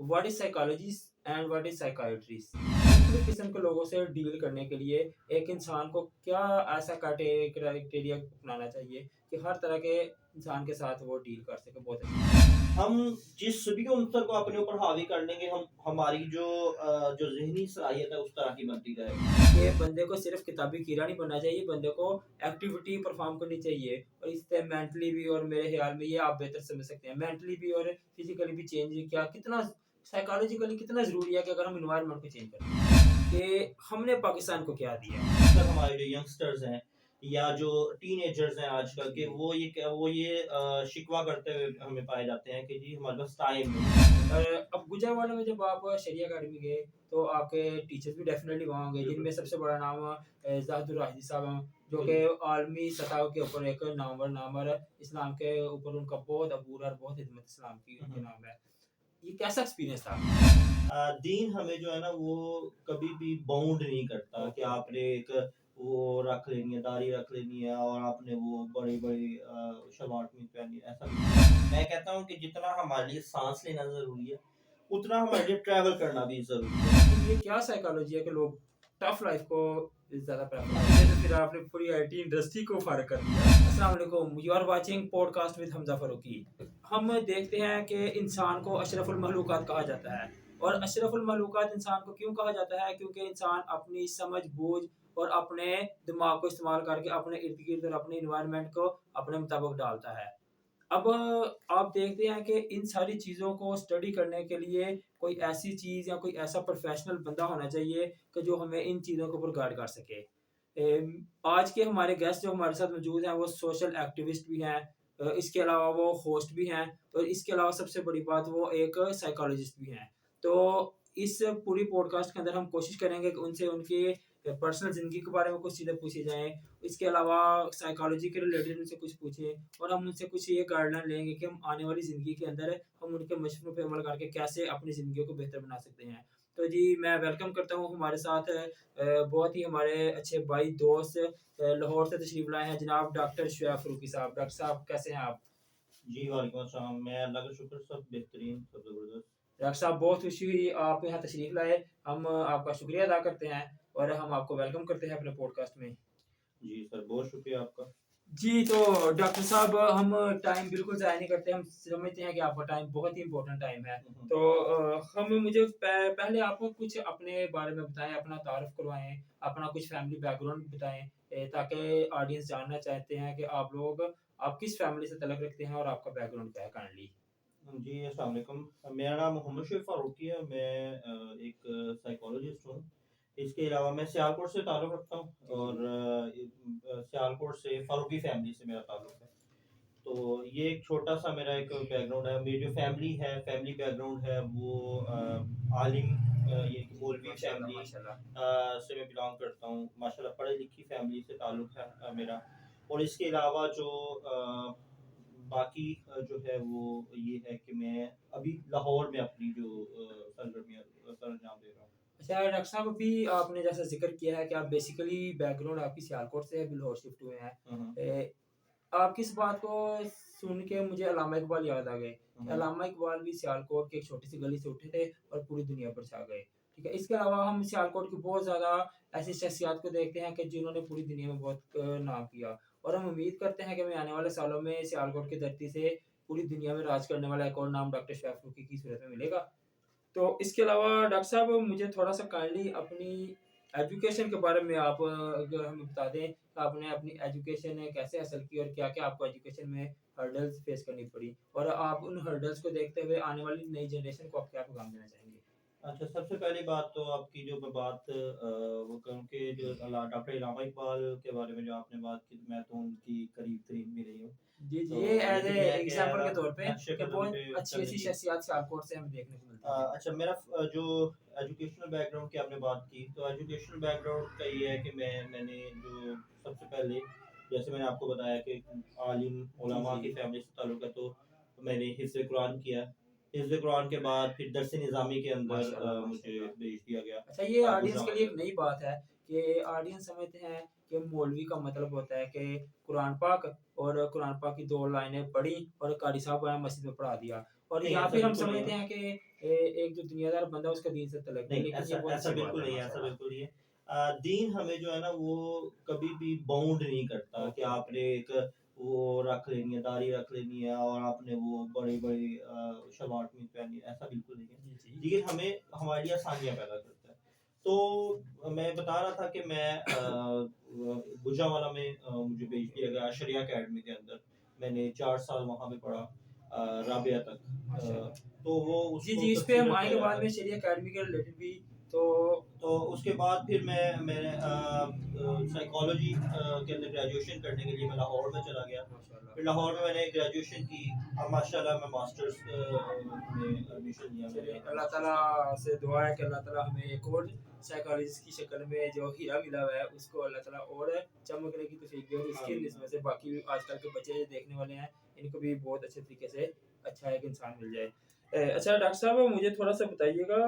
What is psychologist and what is psychiatrist. मुख्तलिफ किस्म के लोगों से डील करने के लिए एक इंसान को क्या ऐसा क्राइटेरिया अपनाना चाहिए कि हर तरह के इंसान के साथ वो डील कर सके बहुत अच्छे। हम जिस भी अंतर को अपने ऊपर हावी कर लेंगे, हम हमारी जो ज़हनी सलाहियत है उस तरह की बनती जाएगी। कि बंदे को सिर्फ किताबी कीड़ा नहीं बनना चाहिए, बंदे को एक्टिविटी परफॉर्म करनी चाहिए और इससे मेंटली भी, और मेरे ख्याल में ये आप बेहतर समझ सकते हैं, मेंटली भी और फिजिकली भी चेंज क्या कितना साइकोलॉजिकली कितना ज़रूरी है कि अगर हम इन्वायरमेंट को चेंज करें कि हमने पाकिस्तान को क्या दिया है। तक हमारे जो यंगस्टर्स हैं या जो टीनेजर्स हैं आजकल के, वो ये शिकवा करते हुए हमें पाए जाते हैं कि जी हमारे पास टाइम नहीं है। अब गुजरांवाले में जब आप शरिया अकेडमी गए तो आपके टीचर्स भी डेफिनेटली वहाँ होंगे, जिनमें सबसे बड़ा नाम जाहिदुर राशिदी साहब हैं, जो कि आलमी सतह के ऊपर एक नामवर इस्लाम के ऊपर उनका बहुत अबूर और बहुत खिदमत इस्लाम की उनके नाम है। ये कैसा एक्सपीरियंस था? दीन हमें जो है ना वो कभी भी बाउंड नहीं करता कि ओके, ओके। आपने एक वो रख लेनी है, दाढ़ी रख लेनी है और आपने वो बड़ी-बड़ी शलवार कमीज पहननी है, ऐसा नहीं। मैं कहता हूँ कि जितना हमारे लिए साँस लेना ज़रूरी है, उतना हमारे लिए ट्रैवल करना भी ज़रूरी है। लेकिन ये क्या साइकोलॉजी है कि लोग टफ लाइफ को ज़्यादा प्रेफर करते हैं, तो फिर आपने पूरी आईटी इंडस्ट्री को फ़र्क कर दिया। अस्सलाम वालेकुम, you are watching podcast with Hamza Farooqui. हम देखते हैं कि इंसान को अशरफुल मखलूक़ात कहा जाता है और अशरफुल मखलूक़ात इंसान को क्यों कहा जाता है? क्योंकि इंसान अपनी समझ-बूझ और अपने दिमाग को इस्तेमाल करके अपने इर्द-गिर्द और अपने एनवायरनमेंट को अपने मुताबिक डालता है। अब आप देखते हैं कि इन सारी चीज़ों को स्टडी करने के लिए कोई ऐसी चीज़ या कोई ऐसा प्रोफ़ेशनल बंदा होना चाहिए कि जो हमें इन चीज़ों के ऊपर गाइड कर सके। आज के हमारे गेस्ट जो हमारे साथ मौजूद हैं, वो सोशल एक्टिविस्ट भी हैं, इसके अलावा वो होस्ट भी हैं और इसके अलावा सबसे बड़ी बात वो एक साइकोलॉजिस्ट भी हैं। तो इस पूरी पॉडकास्ट के अंदर हम कोशिश करेंगे कि उनसे उनकी पर्सनल ज़िंदगी के बारे में कुछ चीज़ें पूछी जाएँ। इसके अलावा साइकोलॉजी के रिलेटेड उनसे कुछ पूछें और हम उनसे कुछ ये गाइडलाइन लेंगे कि हम आने वाली ज़िंदगी के अंदर हम उनके मशवरों पे अमल करके कैसे अपनी ज़िंदगियों को बेहतर बना सकते हैं। तो जी, मैं वेलकम करता हूँ हमारे साथ बहुत ही हमारे अच्छे भाई दोस्त लाहौर से तशरीफ़ लाए हैं जनाब डॉक्टर शुएब फ़ारूकी साहब। डॉक्टर साहब कैसे हैं आप? जी, वालेकुम अस्सलाम। मैं अल्लाह का शुक्र, सब बेहतरीन, सब ज़बरदस्त। डॉक्टर साहब बहुत खुशी हुई आप यहाँ तशरीफ़ लाए। हम आपका शुक्रिया अदा करते हैं और हम आपको वेलकम करते हैं अपने पॉडकास्ट में। जी सर, बहुत शुक्रिया आपका। जी, तो डॉक्टर साहब हम टाइम बिल्कुल ज़ाया नहीं करते, हम समझते हैं कि आपका टाइम बहुत ही इम्पोर्टेंट टाइम है। हुँ, हुँ। तो हम मुझे पहले आप कुछ अपने बारे में बताएँ, अपना तारुफ़ करवाएँ, अपना कुछ फैमिली बैकग्राउंड बताएँ ताकि ऑडियंस जानना चाहते हैं कि आप किस फैमिली से ताल्लुक़ रखते हैं और आपका बैकग्राउंड क्या है काइंडली? जी, अस्सलाम वालेकुम। मेरा नाम मोहम्मद शुएब फ़ारूकी है। मैं एक साइकोलॉजिस्ट हूँ। इसके अलावा मैं सियालकोट से ताल्लुक़ रखता हूँ जी, जी। और सियालकोट से फ़ारूकी फ़ैमिली से मेरा ताल्लुक़ है। तो ये एक छोटा-सा मेरा एक बैकग्राउंड है। मेरी जो फ़ैमिली है, फ़ैमिली बैकग्राउंड है वो आलिम ये कि मौलवी माशाल्लाह, फ़ैमिली माशाल्लाह। से मैं बिलॉन्ग करता हूँ। माशाल्लाह पढ़ी-लिखी फ़ैमिली से ताल्लुक़ है मेरा। और इसके अलावा जो बाकी जो है वो ये है कि मैं अभी लाहौर में अपनी जो सरगर्मियाँ सरअंजाम दे रहा हूँ। अच्छा डॉक्टर साहब, अभी आपने जैसा ज़िक्र किया है कि आप बेसिकली बैकग्राउंड आपकी सियालकोट से है, अभी लाहौर शिफ्ट हुए हैं। हुँ, हुँ। आपकी इस बात को सुन के मुझे अल्लामा इकबाल याद आ गए हुँ, कि हुँ। अल्लामा इकबाल भी सियालकोट की एक छोटी-सी गली से उठे थे और पूरी दुनिया पर छा गए। ठीक है? इसके अलावा हम सियालकोट की बहुत ज़्यादा ऐसी शख्सियत को देखते हैं कि जिन्होंने पूरी दुनिया में बहुत नाम किया और हम उम्मीद करते हैं कि हमें आने वाले सालों में सियालकोट की धरती से पूरी दुनिया में राज करने वाला एक और नाम डॉक्टर शफ़ फ़ारूकी की सूरत में मिलेगा। तो इसके अलावा डॉक्टर साहब मुझे थोड़ा-सा काइंडली अपनी एजुकेशन के बारे में आप अगर हमें बता दें कि आपने अपनी एजुकेशन कैसे हासिल की और क्या-क्या आपको एजुकेशन में हर्डल्स फेस करनी पड़ी? और आप उन हर्डल्स को देखते हुए आने वाली नई जनरेशन को आप क्या पैगाम देना चाहेंगे? अच्छा, सबसे पहली बात तो आपकी जो मैं बात वो करूँ कि जो डॉक्टर इलामा इकबाल के बारे में जो आपने बात की, तो मैं तो उनकी करीब-तरीन भी नहीं हूँ। जी, जी। ये तो एज़ लेकिन ए ये है कि एग्ज़ाम्पल के तौर पे नक्शे कि कदम बहुत पे अच्छी चलने ऐसी की शख्सियत सियालकोट से हमें देखने को मिलती हैं। अच्छा, मेरा जो एजुकेशनल बैकग्राउंड की आपने बात की, तो एजुकेशनल बैकग्राउंड का ये है कि मैंने जो सबसे पहले जैसे मैंने आपको बताया कि आलिम जी, उलमा जी। की फैमिली से ताल्लुक है, तो मैंने हिफ़्ज़ कुरान किया। हिफ़्ज़ कुरान के बाद फिर दरस निज़ामी के अंदर माशाल्लाह, मुझे माशाल्लाह। भेज दिया गया अच्छा, ये ऑडियंस के गुजरात लिए एक में। नई बात है कि ऑडियंस समझते हैं कि मौलवी का मतलब होता है कि कुरान पाक और कुरान पाक की 2 लाइनें पढ़ी और कारी साहब आया मस्जिद में पढ़ा दिया। और नहीं या ऐसा फिर हम बिल्कुल नहीं समझते है। हैं कि एक जो दुनियादार बंदा है उसका दीन से तल्लुक नहीं, नहीं, लेकिन ऐसा ये बहुत ऐसा अच्छी बात बिल्कुल है नहीं है, ऐसा माशाल्लाह। बिल्कुल नहीं है। दीन हमें जो है ना वो कभी भी बाउंड नहीं करता कि ओके, ओके। आपने एक वो रख लेनी है, दाढ़ी रख लेनी है और आपने वो बड़ी-बड़ी शलवार कमीज पहननी है, ऐसा बिल्कुल नहीं है। जी, जी। दीन हमें हमारे लिए आसानियाँ पैदा करता है। तो मैं बता रहा था कि मैं गुजरांवाला में मुझे भेज दिया गया शरिया अकेडमी के अंदर। मैंने 4 साल वहाँ पे पढ़ा राबिया तक। माशाल्लाह। तो वो जी, उसको जी, इस पे हम कंसीडर किया आएँगे बाद जाता में है। शरिया अकेडमी के रिलेटेड भी। तो तो उसके बाद फिर मैं साइकोलॉजी के अंदर ग्रेजुएशन करने के लिए मैं लाहौर में चला गया। माशाल्लाह। फिर लाहौर में मैंने ग्रेजुएशन की। अब माशाल्लाह मैं मास्टर्स में एडमिशन लिया चलिए, मेरा अल्लाह मास्टर्स ताला का। से दुआ है कि अल्लाह ताला हमें एक और साइकोलॉजिस्ट की शक्ल में जो हीरा मिला हुआ है, उसको अल्लाह ताला और चमकने की तौफीक दे, और उसकी आमीन, निस्बत से आमीन। बाकी भी आजकल के बच्चे जो देखने वाले हैं, इनको भी बहुत अच्छे तरीके से अच्छा एक इंसान मिल जाए। अच्छा डॉक्टर साहब, मुझे थोड़ा-सा बताइएगा,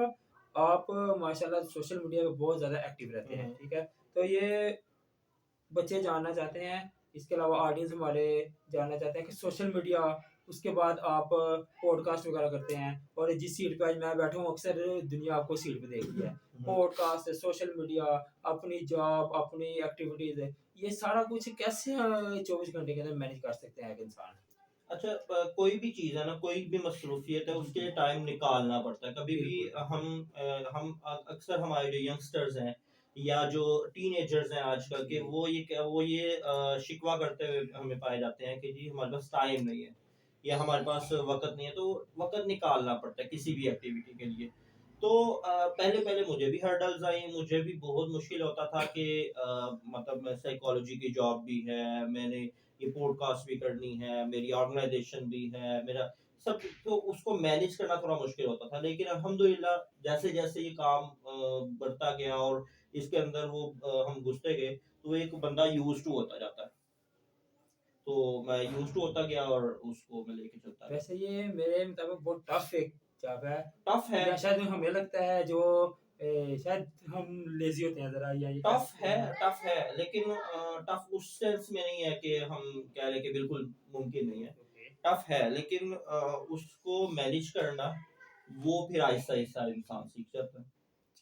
आप माशाल्लाह सोशल मीडिया पे बहुत ज़्यादा एक्टिव रहते हुँ, हैं, हुँ। ठीक है? तो ये बच्चे जानना चाहते हैं, इसके अलावा ऑडियंस हमारे जानना चाहते हैं कि सोशल मीडिया, उसके बाद आप पॉडकास्ट वगैरह करते हैं, और जिस सीट पे आज मैं बैठा हूँ अक्सर दुनिया आपको सीट पे देखती है। हुँ। पॉडकास्ट, सोशल मीडिया, अपनी जॉब, अपनी एक्टिविटीज़, ये सारा कुछ कैसे 24 घंटे के अंदर मैनेज कर सकते हैं एक इंसान? अच्छा कोई भी चीज़ है ना, कोई भी मसरूफ़ियत है जी, उसके जी। लिए टाइम निकालना पड़ता है। कभी भी बिल्कुल। अक्सर हमारे जो यंगस्टर्स हैं या जो टीनेजर्स हैं आजकल के जी। वो ये शिकवा करते हुए हमें पाए जाते हैं कि जी हमारे पास टाइम नहीं है या हमारे पास वक़्त नहीं है, तो वक़्त निकालना पड़ता है किसी भी एक्टिविटी के लिए। तो पहले-पहले मुझे भी हर्डल्स आई, मुझे भी बहुत मुश्किल होता था कि मतलब साइकोलॉजी की जॉब भी है, मैंने ये पॉडकास्ट भी करनी है, मेरी ऑर्गेनाइज़ेशन भी है, मेरा सब, तो उसको मैनेज करना थोड़ा मुश्किल होता था। लेकिन अल्हम्दुलिल्लाह जैसे-जैसे ये काम बढ़ता गया और इसके अंदर वो हम घुसते गए, तो एक बंदा यूज़्ड टू होता जाता है। तो मैं यूज़्ड टू होता गया और उसको मैं लेके चलता गया। वैसे ये मेरे मुताबिक बहुत टफ एक जॉब है, टफ़ है, या शायद हमें लगता है जो शायद हम लेज़ी होते हैं ज़रा, या ये कह सकते हैं। टफ़ है, लेकिन टफ़ उस सेंस में नहीं है कि हम कह लें कि बिल्कुल मुमकिन नहीं है। ओके। टफ़ है, लेकिन उसको मैनेज करना, वो फिर आहिस्ता-आहिस्ता इंसान सीख जाता है।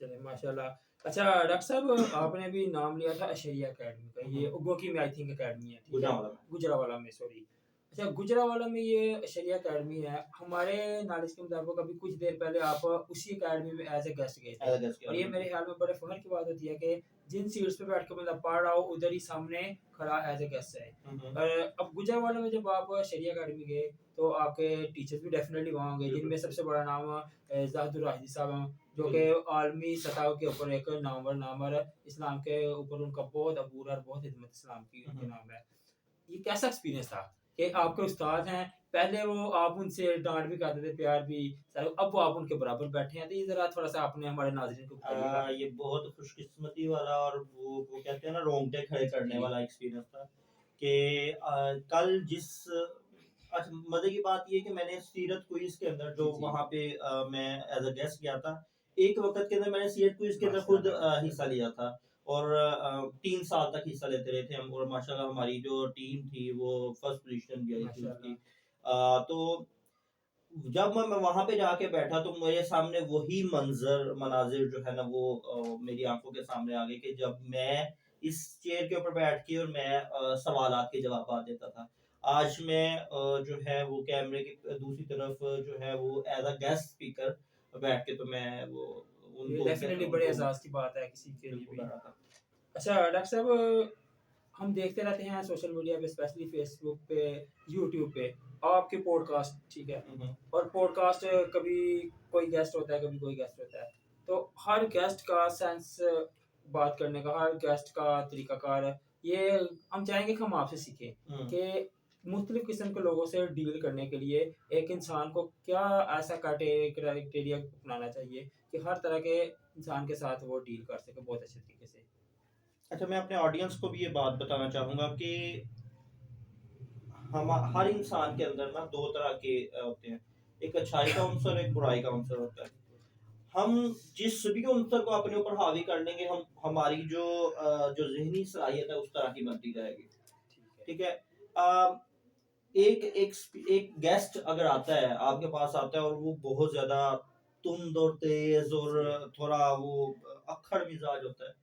चलिए माशाल्लाह। अच्छा डॉक्टर साहब, आपने अभी नाम लिया था अशरिया अकेडमी का, हुँ, ये हुँ। उगोकी में आई थिंक अकेडमी है, ठीक है? गुजराँवाला में, गुजरावाला में, सॉरी। अच्छा, गुजरावाला में ये अशरिया अकेडमी है। हमारे नॉलेज के मुताबिक अभी कुछ देर पहले आप उसी अकेडमी में एज़ अ गेस्ट गए थे, एज़ अ गेस्ट किया और ये मेरे बिल्कुल। ख्याल में बड़े फ़ख्र की बात होती है कि जिन सीट्स पे बैठ के बंदा पढ़ रहा हो, उधर ही सामने खड़ा एज़ अ गेस्ट है। हुँ, हुँ। अब गुजरावाला में जब आप शरिया अकेडमी गए, तो आपके टीचर्स भी डेफ़िनेटली वहाँ होंगे, बिल्कुल, जिनमें सबसे बड़ा नाम ज़ाहिदुर राशिदी साहब हैं, जो कि बिल्कुल। आलमी सतह के ऊपर एक नामवर नाम है। इस्लाम के ऊपर उनका बहुत अबूर और बहुत खिदमत इस्लाम की हुँ, उनके हुँ। नाम है। ये कैसा एक्सपीरियंस था कि आपके उस्ताद हैं, पहले वो आप उनसे डाँट भी खाते थे, प्यार भी, सारा, अब वो आप उनके बराबर बैठे हैं, तो ये ज़रा थोड़ा-सा आपने हमारे नाज़रीन को बताइएगा? ये बहुत खुशकिस्मती वाला और वो कहते हैं ना रोंगटे खड़े करने जी। वाला एक्सपीरियंस था कि कल जिस अच्छा मज़े की बात ये है कि मैंने सीरत क्विज़ के अंदर जी, जो जी। वहाँ पे मैं एज़ अ गेस्ट गया था, एक वक़्त के अंदर मैंने सीरत क्विज़ के अंदर खुद माशाल्लाह, हिस्सा लिया था और 3 साल तक हिस्सा लेते रहे थे हम और माशाल्लाह हमारी जो टीम थी वो फर्स्ट पोज़ीशन भी आई थी उसकी। माशाल्लाह। तो जब मैं वहाँ पे जाके बैठा तो मेरे सामने वही मनाज़िर जो है ना वो मेरी आँखों के सामने आ गए कि जब मैं इस चेयर के ऊपर बैठ के और मैं सवालात के जवाबात देता था। आज मैं जो है वो कैमरे की दूसरी तरफ जो है वो एज़ अ गेस्ट स्पीकर बैठ के तो मैं वो ये उनको डेफ़िनेटली बड़े उनको एहसास की बात है किसी के लिए बिल्कुल भी। कर रहा था। अच्छा डॉक्टर साहब, हम देखते रहते हैं सोशल मीडिया पे, स्पेशली फेसबुक पे, यूट्यूब पे, आपके पॉडकास्ट, ठीक है? हुँ, हुँ। और पॉडकास्ट कभी कोई गेस्ट होता है, कभी कोई गेस्ट होता है। तो हर गेस्ट का सेंस बात करने का, हर गेस्ट का तरीकाकार, ये हम चाहेंगे कि हम आपसे सीखें हुँ। कि मुख्तलिफ़ किस्म के लोगों से डील करने के लिए एक इंसान को क्या ऐसा क्राइटेरिया अपनाना चाहिए कि हर तरह के इंसान के साथ वो डील कर सके बहुत अच्छे तरीके से? अच्छा मैं अपने ऑडियंस को भी ये बात बताना चाहूँगा कि हर इंसान के अंदर ना 2 तरह के होते हैं। एक अच्छाई का अवसर, एक बुराई का अवसर होता है। हम जिस भी अवसर को अपने ऊपर हावी कर लेंगे, हम हमारी जो ज़हनी सलाहियत है उस तरह की बनती जाएगी। ठीक है। ठीक है? अ, एक एक एक गेस्ट अगर आता है आपके पास आता है और वो बहुत ज्यादा तुंद और तेज और थोड़ा वो अक्खड़ मिजाज होता है,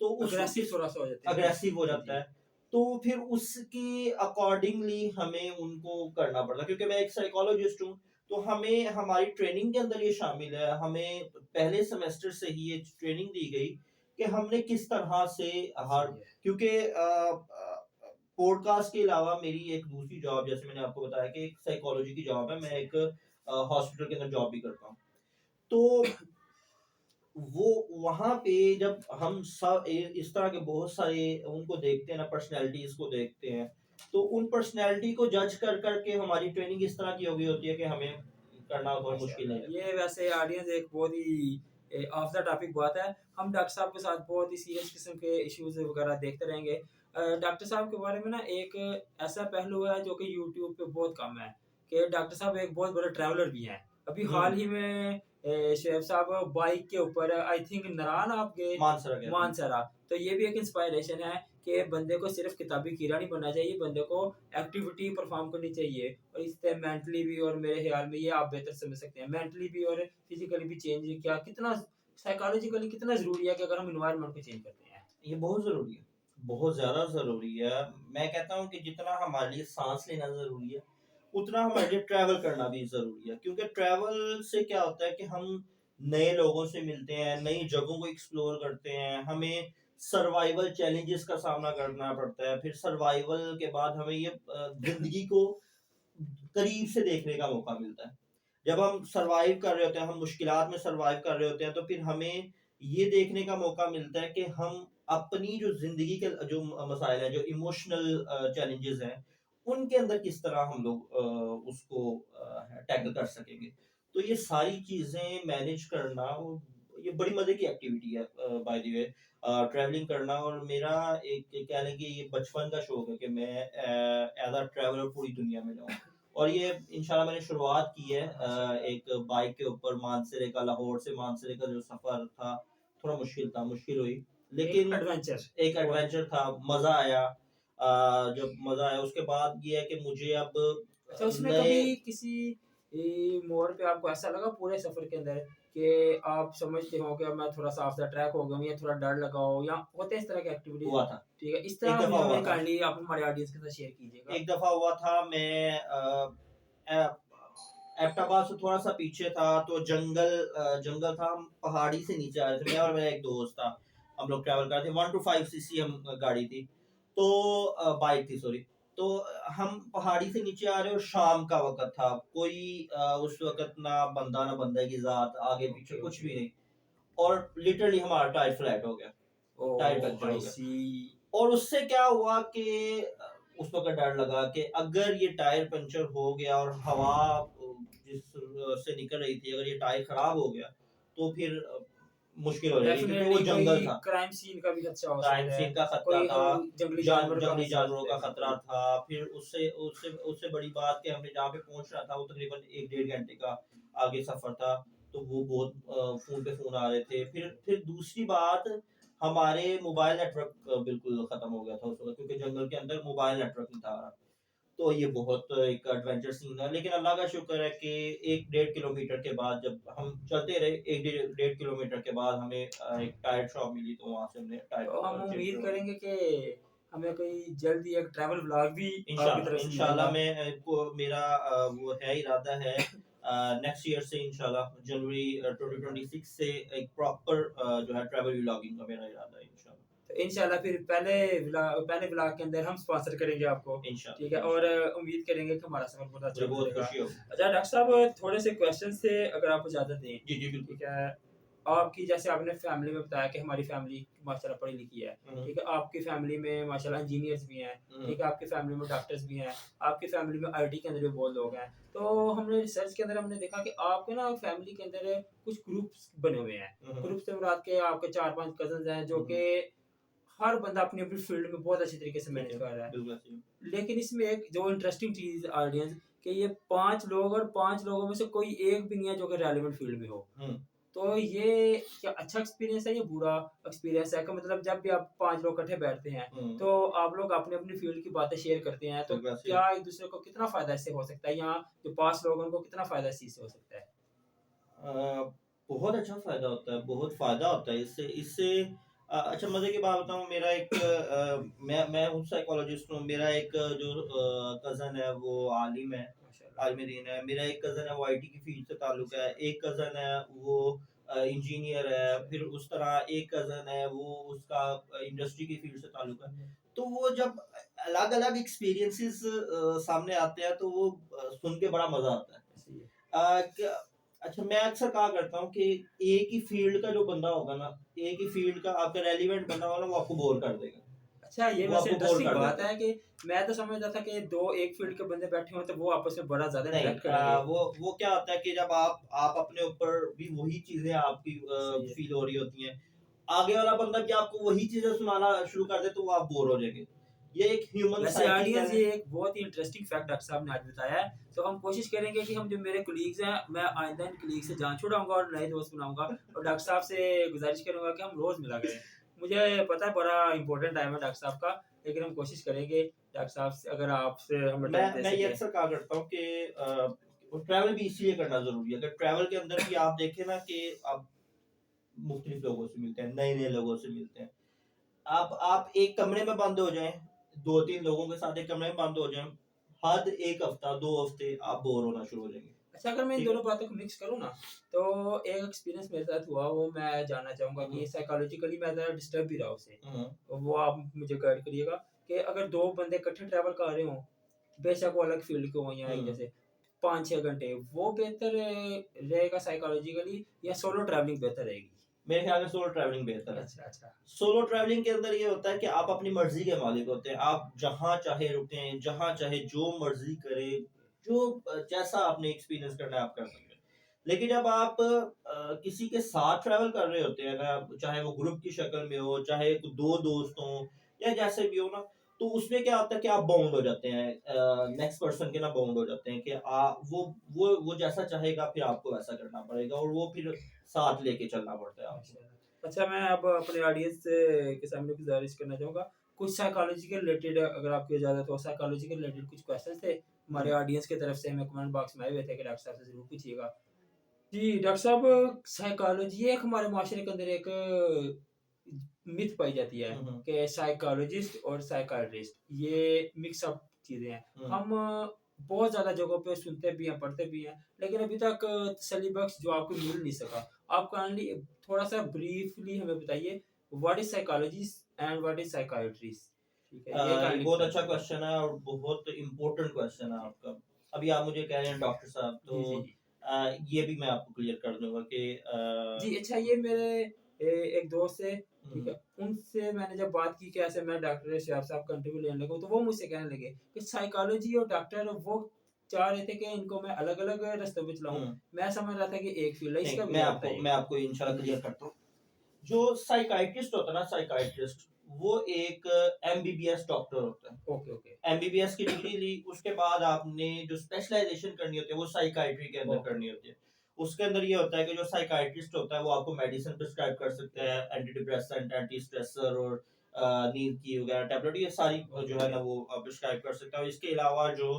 तो उसको अग्रेसिव किस थोड़ा सा हो जाते हैं ना। अग्रेसिव हो जी जाता जी। है, तो फिर उसके अकॉर्डिंगली हमें उनको करना पड़ता है, क्योंकि मैं एक साइकोलॉजिस्ट हूँ। तो हमें हमारी ट्रेनिंग के अंदर ये शामिल है, हमें पहले सेमेस्टर से ही ये ट्रेनिंग दी गई कि हमने किस तरह से हर, सही है। क्योंकि पॉडकास्ट के अलावा मेरी एक दूसरी जॉब, जैसे मैंने आपको बताया कि एक साइकोलॉजी की जॉब है, मैं एक हॉस्पिटल के अंदर जॉब भी करता हूँ। तो वो वहाँ पे जब हम सब इस तरह के बहुत सारे उनको देखते हैं ना, पर्सनैलिटीज को देखते हैं, तो उन पर्सनैलिटी को जज कर करके हमारी ट्रेनिंग इस तरह की हो गई होती है कि हमें करना थोड़ा मुश्किल नहीं माशाल्लाह, लगता। ये वैसे ऑडियंस एक बहुत ही ऑफ द टॉपिक बात है। हम डॉक्टर साहब के साथ बहुत ही सीरियस किस्म के इश्यूज वगैरह देखते रहेंगे। डॉक्टर साहब के बारे में ना एक ऐसा पहलू है जो कि यूट्यूब पे बहुत कम है, कि डॉक्टर साहब एक बहुत बड़े ट्रैवलर भी हैं। अभी हाल हम्म। ही में शुएब साहब बाइक के ऊपर आई थिंक नारान आप गए, मानसरा गया था। मानसरा। तो ये भी एक इंस्पायरेशन है कि बंदे को सिर्फ किताबी कीड़ा नहीं बनना चाहिए, बंदे को एक्टिविटी परफॉर्म करनी चाहिए, और इससे मेंटली भी, और मेरे ख्याल में ये आप बेहतर समझ सकते हैं, मेंटली भी और फिजिकली भी चेंज क्या कितना साइकोलॉजिकली कितना जरूरी है कि अगर हम इन्वायरमेंट को चेंज करते हैं। ये बहुत ज़रूरी है, बहुत ज़्यादा ज़रूरी है। मैं कहता हूँ कि जितना हमारे लिए साँस लेना ज़रूरी है, उतना हमारे लिए ट्रैवल करना भी ज़रूरी है। क्योंकि ट्रैवल से क्या होता है कि हम नए लोगों से मिलते हैं, नई जगहों को एक्सप्लोर करते हैं, हमें सर्वाइवल चैलेंजेस का सामना करना पड़ता है। फिर सर्वाइवल के बाद हमें ये ज़िंदगी को करीब से देखने का मौका मिलता है। जब हम सर्वाइव कर रहे होते हैं, हम मुश्किलात में सर्वाइव कर रहे होते हैं, तो फिर हमें ये देखने का मौका मिलता है कि हम अपनी जो ज़िंदगी के जो मसाइल हैं, जो इमोशनल चैलेंजेस हैं, उनके अंदर किस तरह हम लोग उसको टैकल कर सकेंगे। तो ये सारी चीज़ें मैनेज करना, वो ये बड़ी मज़े की एक्टिविटी है बाय द वे, ट्रैवलिंग करना। और मेरा एक कह लें कि ये बचपन का शौक है कि मैं एज़ अ ट्रैवलर पूरी दुनिया में जाऊँ। और ये इंशाल्लाह मैंने शुरुआत की है एक बाइक के ऊपर मानसरे का, लाहौर से मानसरे का जो सफ़र था, थोड़ा मुश्किल था, मुश्किल हुई, एक लेकिन एडवेंचर एक बहुत। एडवेंचर था, मज़ा आया। जब मज़ा आया उसके बाद ये है कि मुझे अब अच्छा, उसमें नए कभी किसी मोड़ पे आपको ऐसा लगा पूरे सफर के अंदर कि आप समझते हो कि अब मैं थोड़ा सा ऑफ द ट्रैक हो गया हूँ, या थोड़ा डर लगा हो, या होते हैं इस तरह की एक्टिविटीज? हुआ था, ठीक है, इस एक तरह दफ़ा हुआ हमें था। काइंडली आप हमारे ऑडियंस के साथ शेयर कीजिएगा। एक दफ़ा हुआ था, मैं एबटाबाद से थोड़ा-सा पीछे था, तो जंगल था, हम पहाड़ी से नीचे आ रहे थे, मैं और मेरा एक दोस्त था। हम लोग ट्रैवल कर रहे थे, 1 टू 5 सीसी हम गाड़ी थी, तो बाइक थी सॉरी। तो हम पहाड़ी से नीचे आ रहे और शाम का वक़्त था, कोई उस वक़्त ना बंदा ना बंदे की ज़ात, आगे-पीछे ओके कुछ भी ओके। नहीं, और लिटरली हमारा टायर फ्लैट हो गया, टायर ओह पंक्चर हो आई गया। सी। और उससे क्या हुआ कि उस वक़्त डर लगा कि अगर ये टायर पंक्चर हो गया और हवा जिस से निकल रही थी, अगर ये टायर खराब हो गया, तो फिर मुश्किल हो जाएगी, क्योंकि वो डेफिनेटली जंगल कोई था। क्राइम सीन का भी खदशा हो क्राइम सकता है, सीन का खतरा कोई था, जंगली जानवर का जंगली खतरा जानवरों है, का खतरा बिल्कुल। था। फिर उससे उससे उससे बड़ी बात कि हमें जहाँ पे पहुँचना था, वो तकरीबन 1 डेढ़ घंटे का आगे सफ़र था, तो वो बहुत फ़ोन पे फ़ोन आ रहे थे। फिर दूसरी बात, हमारे मोबाइल नेटवर्क बिल्कुल ख़त्म हो गया था उस वक़्त, क्योंकि जंगल के अंदर मोबाइल नेटवर्क नहीं था आ रहा। तो ये बहुत एक एडवेंचर सीन है, लेकिन अल्लाह का शुक्र है कि 1 डेढ़ किलोमीटर के बाद जब हम चलते रहे, 1 डेढ़ डेढ़ किलोमीटर के बाद हमें एक टायर शॉप मिली, तो वहाँ से हमने टायर तो हम चेंज उम्मीद करवा ली। करेंगे कि हमें कोई जल्दी एक ट्रैवल व्लॉग भी आपकी तरफ से इंशाल्लाह मिलेगा। मैं को मेरा वो है इरादा है नेक्स्ट ईयर से इंशाल्लाह जनवरी 2026 से एक प्रॉपर जो है ट्रैवल व्लॉगिंग का मेरा इरादा है इंशाल्लाह। तो इंशाल्लाह फिर पहले व्लॉग के अंदर हम स्पॉन्सर करेंगे आपको। ठीक है, इंशाल्लाह और इंशाल्लाह उम्मीद करेंगे कि हमारा सफर बहुत मुझे अच्छा बहुत गुजरेगा। खुशी होगी। अच्छा डॉक्टर साहब, थोड़े से क्वेश्चन थे, अगर आप इजाज़त दें। जी, जी, बिल्कुल। ठीक है, आपकी जैसे आपने फैमिली में बताया कि हमारी फैमिली माशाल्लाह पढ़ी लिखी है। हुँ, ठीक है, आपकी फैमिली में माशाल्लाह इंजीनियर्स भी हैं। हुँ, ठीक है, आपकी फैमिली में डॉक्टर्स भी हैं। आपकी फैमिली में आईटी के अंदर भी बहुत लोग हैं। तो हमने रिसर्च के अंदर हमने देखा कि आपके ना फैमिली के अंदर कुछ ग्रुप्स बने हुए हैं। हुँ, ग्रुप से मुराद के आपके 4-5 कज़िन्स हैं, जो हुँ, कि हर बंदा अपनी-अपनी फ़ील्ड में बहुत अच्छे तरीके से ठीक मैनेज है, कर रहा है। बिल्कुल सही। लेकिन इसमें एक जो इंटरेस्टिंग चीज़ ऑडियंस, कि ये 5 लोग, और 5 लोगों में से कोई एक भी नहीं है जो कि रेलेवेंट फ़ील्ड में हो। हुँ, तो ये क्या अच्छा एक्सपीरियंस है या बुरा एक्सपीरियंस है? कि मतलब जब भी आप 5 लोग इकट्ठे बैठते हैं, हम्म। तो आप लोग अपनी-अपनी फ़ील्ड की बातें शेयर करते हैं, तो बिल्कुल ऐसे ही क्या एक-दूसरे को कितना फ़ायदा इससे हो सकता है? या जो 5 लोग हैं, उनको कितना फ़ायदा इस चीज़ से हो सकता है? अ, बहुत अच्छा फ़ायदा होता है, बहुत फ़ायदा होता है इससे इससे अच्छा मज़े की बात बताऊँ मेरा एक मैं हूँ साइकोलॉजिस्ट हूँ, मेरा एक जो कज़न है वो आलिम है, माशाल्लाह। आलिम दीन है, मेरा एक कज़न है वो आईटी की फ़ील्ड से ताल्लुक है, एक कज़न है वो इंजीनियर है, अच्छा। फिर उस तरह एक कज़न है वो उसका इंडस्ट्री की फ़ील्ड से ताल्लुक है। हुँ, तो वो जब अलग-अलग एक्सपीरियंसेस सामने आते हैं तो वो सुन के बड़ा मज़ा आता है। सही है। क्या अच्छा मैं अक्सर कहा करता हूँ कि एक ही फ़ील्ड का जो बंदा होगा ना, एक ही फ़ील्ड का आपका रेलेवेंट बंदा होगा ना, वो आपको बोर कर देगा। अच्छा, ये वो वैसे आपको बोर इंटरेस्टिंग कर बात देता है। है कि मैं तो समझता था कि 2 एक फ़ील्ड के बंदे बैठे हों, तो वो आपस में बड़ा ज़्यादा नहीं इंटरैक्ट करेंगे। वो क्या होता है कि जब आप अपने ऊपर भी वही चीज़ें आपकी सही है। फ़ील हो रही होती हैं, आगे वाला बंदा भी आपको वही चीज़ें सुनाना शुरू कर दे, तो वो आप बोर हो जाएँगे। ये एक ह्यूमन वैसे साइकी कह ऑडियंस लें। ये एक बहुत ही इंटरेस्टिंग फैक्ट डॉक्टर साहब ने आज बताया है, तो हम कोशिश करेंगे कि हम जो मेरे कलीग्स हैं, मैं आइंदा इन कलीग से जान छुड़ाऊँगा और नए दोस्त बनाऊँगा और डॉक्टर साहब से गुज़ारिश करूँगा कि हम रोज़ मिला करें। मुझे पता है बड़ा इम्पोर्टेंट टाइम है डॉक्टर साहब का, लेकिन हम कोशिश करेंगे डॉक्टर साहब से अगर आपसे हमें टाइम दे मैं ये सकें। अक्सर कहा करता हूँ कि ट्रैवल भी इसलिए करना ज़रूरी है। अगर ट्रैवल के अंदर भी आप देखें ना कि आप मुख्तलिफ लोगों से मिलते हैं, नए-नए लोगों से मिलते हैं। आप एक कमरे में बंद हो जाएँ, 2-3 लोगों के साथ एक कमरे में बंद हो जाएँ, हद 1 हफ्ता, 2 हफ्ते आप बोर होना शुरू हो जाएँगे। अच्छा, अगर मैं इन ठीक दोनों है? बातों को मिक्स करूँ ना, तो एक एक्सपीरियंस मेरे साथ हुआ, वो मैं जानना चाहूँगा हुँ, कि हुँ। साइकोलॉजिकली मैं ज़रा डिस्टर्ब भी रहा उससे। हुँ, हुँ। तो वो आप मुझे गाइड करिएगा कि अगर 2 बंदे इकट्ठे ट्रैवल कर रहे हों, बेशक वो अलग फ़ील्ड के हों या एक हुँ। जैसे 5-6 घंटे, वो बेहतर रहेगा साइकोलॉजिकली या सोलो ट्रैवलिंग बेहतर रहेगी? मेरे ख्याल में सोलो ट्रैवलिंग बेहतर है। अच्छा, अच्छा। सोलो ट्रैवलिंग के अंदर ये होता है कि आप अपनी मर्ज़ी के मालिक होते हैं। आप जहाँ चाहे रुकें, जहाँ चाहे जो मर्ज़ी करें, जो जैसा आपने एक्सपीरियंस करना है आप कर सकते हैं। लेकिन जब आप किसी के साथ ट्रैवल कर रहे होते हैं ना, चाहे वो ग्रुप की शक्ल में हो, चाहे 2 दोस्त हों या जैसे भी हो ना, तो उसमें क्या होता है कि आप बाउंड हो जाते हैं नेक्स्ट पर्सन के ना बाउंड हो जाते हैं कि वो जैसा चाहेगा फिर आपको वैसा करना पड़ेगा और वो फिर साथ लेके चलना पड़ता है आपको। माशाल्लाह। अच्छा, मैं अब अपने ऑडियंस के सामने गुज़ारिश करना चाहूँगा, कुछ साइकोलॉजी के रिलेटेड अगर आपकी इजाज़त हो, साइकोलॉजी के रिलेटेड कुछ क्वेश्चन्स थे, हमारे हुँ। ऑडियंस की तरफ से हमें कमेंट बॉक्स में आए हुए थे कि डॉक्टर साहब से ज़रूर पूछिएगा। जी, डॉक्टर साहब साइकोलॉजी एक हमारे माशरे के अंदर एक मिथ पाई जाती है हुँ, हुँ। कि साइकोलॉजिस्ट और साइकियाट्रिस्ट ये मिक्स अप चीज़ें हैं। हुँ। हम बहुत ज़्यादा जगहों पे सुनते भी हैं, पढ़ते भी हैं, लेकिन अभी तक तसल्ली बख्श जवाब कोई मिल नहीं सका। आप काइंडली थोड़ा-सा ब्रीफली हमें बताइए what is psychologist and what is psychiatrist? ठीक है, ये ये काइंडली बहुत बता अच्छा दीजिएगा। क्वेश्चन है और बहुत इम्पोर्टेंट क्वेश्चन है जी। आपका। अभी आप मुझे कह रहे हैं डॉक्टर साहब तो जी, जी, जी। ये भी मैं आपको क्लियर कर दूँगा कि जी, अच्छा ये मेरे एक दोस्त है, ठीक हुँ, है? उनसे मैंने जब बात की कि ऐसे मैं डॉक्टर शहाब साहब का इंटरव्यू लेने लगा हूँ, तो वो मुझसे कहने लगे कि साइकोलॉजी और डॉक्टर वो चाह रहे थे कि इनको मैं अलग-अलग रास्तों पे चलाऊँ। हुँ। मैं समझ रहा था कि एक फ़ील्ड है, नहीं, इसका मैं वजह आपको मैं बताइएगा। आपको इंशाल्लाह जी, क्लियर जी। करता हूँ। जो साइकियाट्रिस्ट होता है ना साइकियाट्रिस्ट वो एक एमबीबीएस डॉक्टर होता है। Okay, okay. एमबीबीएस की डिग्री ली, उसके बाद आपने जो स्पेशलाइज़ेशन करनी होती है, वो साइकियाट्री के अंदर ओके, करनी ओके। होती है। उसके अंदर ये होता है कि जो साइकियाट्रिस्ट होता है, वो आपको मेडिसिन प्रिस्क्राइब कर सकता है, एंटी डिप्रेसेंट, एंटी स्ट्रेसर और नींद की वगैरह टैबलेट ये सारी ओके, जो है ओके। ना वो प्रिस्क्राइब कर सकता है और इसके अलावा जो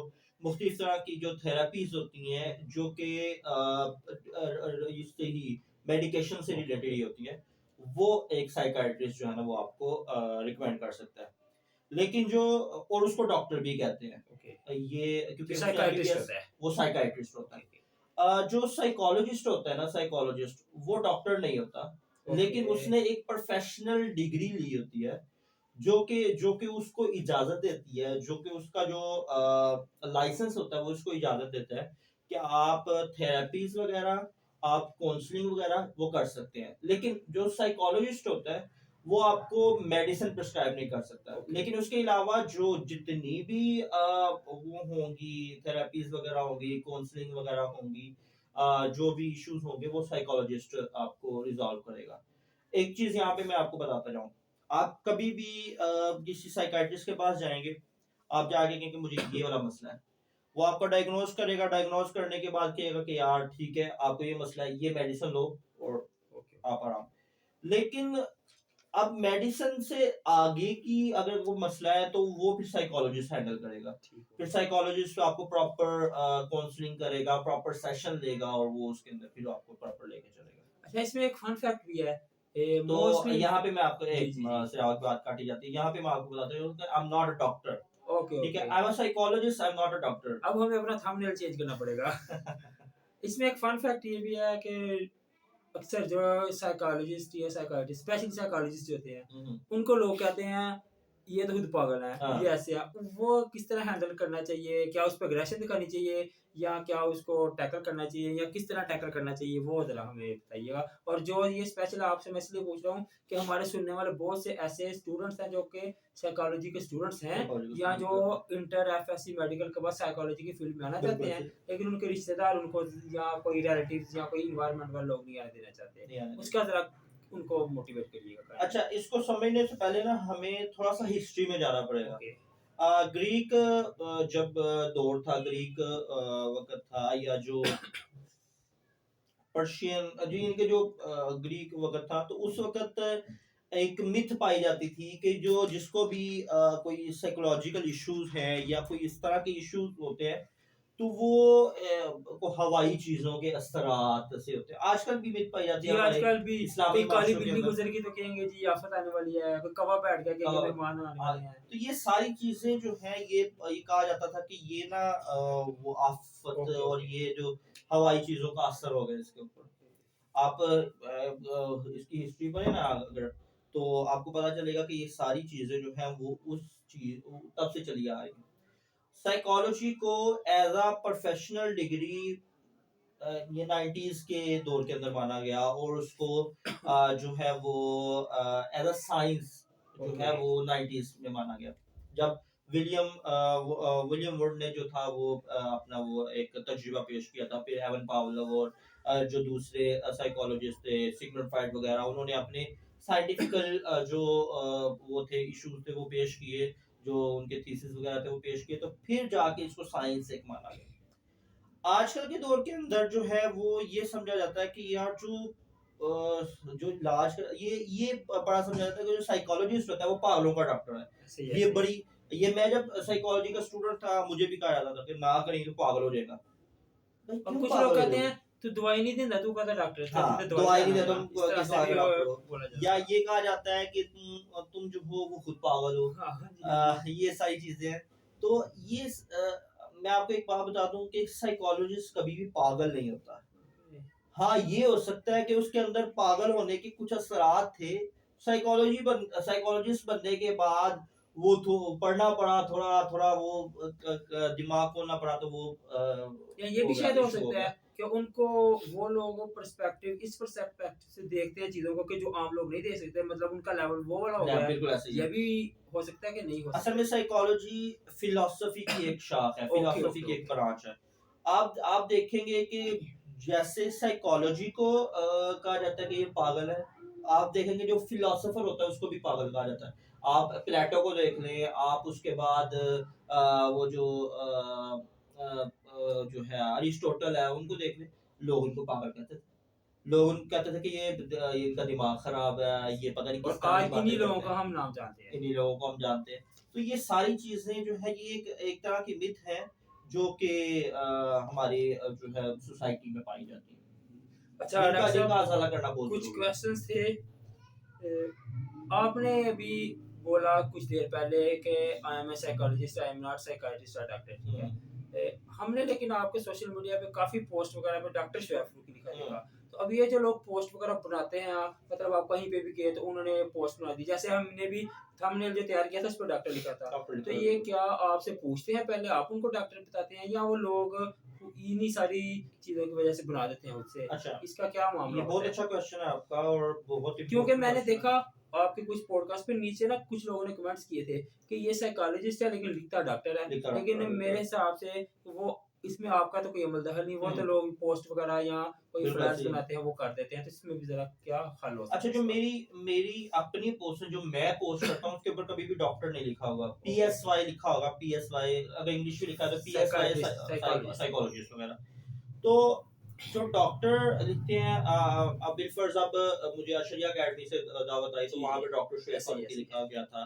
मुख्तलिफ तरह की जो थेरेपीज़ होती हैं, जो कि इससे ही मेडिकेशन से ओके, रिलेटेड ओके। ही होती हैं, वो एक साइकियाट्रिस्ट जो है ना वो आपको रिकमेंड कर सकता है। लेकिन जो और उसको डॉक्टर भी कहते हैं। ओके। ये जो क्योंकि उसने साइकियाट्रिस्ट एमबीबीएस होता है। वो साइकियाट्रिस्ट होता ओके, है। ओके। जो साइकोलॉजिस्ट होता है ना साइकोलॉजिस्ट वो डॉक्टर नहीं होता, ओके। लेकिन उसने एक प्रोफेशनल डिग्री ली होती है, जो कि उसको इजाज़त देती है, जो कि उसका जो लाइसेंस होता है वो उसको इजाज़त देता है कि आप थेरेपीज़ वगैरह, आप काउंसलिंग वगैरह वो कर सकते हैं। लेकिन जो साइकोलॉजिस्ट होता है वो आपको मेडिसिन प्रिस्क्राइब नहीं कर सकता। ओके। लेकिन उसके अलावा जो जितनी भी वो होंगी थेरेपीज़ वगैरह होंगी, काउंसलिंग वगैरह होंगी, जो भी इश्यूज़ होंगे वो साइकोलॉजिस्ट आपको रिज़ॉल्व करेगा। एक चीज़ यहाँ पे मैं आपको बताता जाऊँ, आप कभी भी किसी साइकियाट्रिस्ट के पास जाएँगे, आप जाके कहेंगे मुझे ये वाला मसला है। वो आपको डायग्नोज़ करेगा, डायग्नोज़ करने के बाद कहेगा कि यार ठीक है, आपको ये मसला है, ये मेडिसिन लो और आप आराम। लेकिन अब मेडिसिन से आगे की अगर वो मसला है तो वो फिर साइकोलॉजिस्ट हैंडल करेगा। फिर साइकोलॉजिस्ट आपको प्रॉपर काउंसलिंग करेगा, प्रॉपर सेशन लेगा और वो उसके अंदर फिर आपको प्रॉपर लेके चलेगा। अच्छा, इसमें एक फन फैक्ट भी है। तो मोस्टली यहाँ पे मैं आपको जी एक जी से आगे बात काटी जाती है, यहाँ पे मैं आपको बताता हूँ आई am not a doctor, okay ठीक है, okay. I am a psychologist, I am not a doctor. अब हमें अपना थंबनेल चेंज करना पड़ेगा। इसमें एक फन फैक्ट ये भी है कि अक्सर जो साइकोलॉजिस्ट या साइकाइट्रिस्ट स्पेशली साइकोलॉजिस्ट जो होते हैं उनको लोग कहते हैं ये तो खुद पागल है, हाँ। ये ऐसे है। वो किस तरह हैंडल करना चाहिए? क्या उस पर अग्रेशन दिखानी चाहिए या क्या उसको टैकल करना चाहिए या किस तरह टैकल करना चाहिए, वो जरा हमें बताइएगा। और जो ये स्पेशल आपसे मैं इसलिए पूछ रहा हूँ कि हमारे सुनने वाले बहुत से ऐसे स्टूडेंट्स हैं जो कि साइकोलॉजी के स्टूडेंट्स हैं या जो इंटर एफएससी मेडिकल के बाद साइकोलॉजी की फील्ड में आना चाहते हैं, लेकिन उनके रिश्तेदार उनको या कोई रिलेटिव्स या कोई इन्वायरमेंट वाले लोग नहीं आने देना चाहते, उसका जरा उनको मोटिवेट करिएगा। अच्छा, इसको समझने से पहले ना हमें थोड़ा सा हिस्ट्री में जाना पड़ेगा। ओके ग्रीक जब दौर था, ग्रीक वक्त था, या जो पर्शियन जी इनके जो ग्रीक वक्त था, तो उस वक्त एक मिथ पाई जाती थी कि जो जिसको भी कोई साइकोलॉजिकल इश्यूज हैं या कोई इस तरह के इश्यूज होते हैं तो वो को हवाई चीजों के असरात से होते हैं। आजकल भी मिथ पाई जाती जी, है हमारे आजकल भी इस्लामी कोई काली माशरों के बिल्ली अंदर। गुजर गई तो कहेंगे जी आफत आने वाली है, कोई कौवा बैठ गया कहेंगे मेहमान आने वाले हैं। तो ये सारी चीजें जो है ये कहा जाता था कि ये ना वो आफत और ये जो हवाई चीजों का असर हो गया इसके ऊपर। आप इसकी हिस्ट्री पढ़े ना अगर, तो आपको पता चलेगा कि ये सारी चीजें जो है वो उस चीज तब से चली आ रही है। साइकोलॉजी को एज अ प्रोफेशनल डिग्री ये 90s के दौर के अंदर माना गया और उसको जो है वो एज अ साइंस जो है वो 90s में माना गया, जब विलियम वुड ने जो था वो अपना वो एक तजुर्बा पेश किया था। फिर एवन पावलोव और जो दूसरे साइकोलॉजिस्ट थे सिगमंड फ्राइड वगैरह, उन्होंने अपने साइंटिफिकल जो वो थे इश्यूज थे वो पेश किए, जो उनके थीसिस वगैरह थे वो पेश किए, तो फिर जाके इसको साइंस एक माना गया। आजकल के दौर के अंदर जो है वो ये समझा जाता है कि यार जो इलाज ये बड़ा समझा जाता है कि जो साइकोलॉजिस्ट होता है वो पागलों का डॉक्टर है। ये बड़ी ये मैं जब साइकोलॉजी का स्टूडेंट था मुझे भी कहा जाता था कि ना करें तो पागल हो जाएगा। अब कुछ लोग कहते हैं तू दवाई नहीं देता, तू कहता डॉक्टर है, हाँ, दवाई नहीं देता, तुम किस तरह का डॉक्टर हो, या ये कहा जाता है कि तुम जो हो वो खुद पागल हो। ये सारी चीजें हैं। तो ये मैं आपको एक बात बता दूं कि साइकोलॉजिस्ट कभी भी पागल नहीं होता। हाँ, ये हो सकता है कि उसके अंदर पागल होने के कुछ असरात थे। साइकोलॉजिस्ट बनने के बाद वो तो पढ़ना पड़ा, थोड़ा थोड़ा वो दिमाग खोलना पड़ा, तो वो ये भी शायद हो सकता है कि उनको वो लोग पर्सपेक्टिव इस पर्सपेक्टिव से देखते हैं चीजों को कि जो आम लोग नहीं देख सकते, मतलब उनका लेवल वो वाला हो गया है। बिल्कुल ऐसे ही ये भी हो सकता है कि नहीं हो सकता। असल में साइकोलॉजी फिलॉसफी की एक शाख है, फिलॉसफी की एक ब्रांच है। आप देखेंगे कि जैसे साइकोलॉजी को कहा जाता है कि ये पागल है, आप देखेंगे जो फिलोसोफर होता है उसको भी पागल कहा जाता है। आप प्लेटो को देख लें, आप उसके बाद वो जो है अरिस्टोटल है उनको देख लें, लोग उनको पागल कहते थे। लोग कहते थे कि ये इनका दिमाग खराब है, ये पता नहीं किस तरह की इन्हीं लोगों का हम नाम जानते हैं, इन्हीं लोगों को हम जानते हैं। तो ये सारी चीजें जो है ये एक तरह की मिथ है जो कि हमारी जो है सोसाइटी में पाई जाती है। अच्छा डॉक्टर इनका असाला करना बहुत कुछ जरूरी है। क्वेश्चंस थे। आपने अभी बोला कुछ देर पहले कि I am a psychologist, I am not psychiatrist और डॉक्टर, ठीक है। हमने लेकिन आपके सोशल मीडिया पे काफी पोस्ट वगैरह पे डॉक्टर शोएब फरूकी लिखा होगा, तो अब ये जो लोग पोस्ट वगैरह बनाते हैं, मतलब आप कहीं पे भी गए तो उन्होंने पोस्ट बना दी, जैसे हमने भी थंबनेल जो तैयार किया था उस पर डॉक्टर लिखा था, तो ये क्या आपसे पूछते हैं पहले, आप उनको डॉक्टर बताते हैं या वो लोग इन्हीं सारी चीजों की वजह से बना देते हैं उससे? अच्छा, इसका क्या मामला? ये बहुत अच्छा क्वेश्चन है आपका और बहुत, क्योंकि मैंने देखा आपके कुछ पॉडकास्ट पे नीचे ना कुछ लोगों ने कमेंट्स किए थे कि ये साइकोलॉजिस्ट है लेकिन लिखता डॉक्टर है, लेकिन मेरे हिसाब से वो इसमें आपका तो कोई अमल दखल नहीं, वो तो लोग पोस्ट वगैरह या कोई फ्लैश बनाते हैं वो कर देते हैं, तो इसमें भी जरा क्या हल हो सकता है? अच्छा, जो मेरी अपनी पोस्ट है जो मैं पोस्ट करता हूँ उसके ऊपर कभी भी डॉक्टर नहीं लिखा होगा, PSY लिखा होगा, PSY अगर इंग्लिश में लिखा है तो PSY साइकोलॉजिस्ट वगैरह। तो जो डॉक्टर लिखते हैं अब बिलफर्ज अब मुझे अशरिया अकेडमी से दावत आई तो जी, वहाँ जी। पे डॉक्टर शुएब ऐसे ही, फारूकी ऐसे ही। लिखा गया था।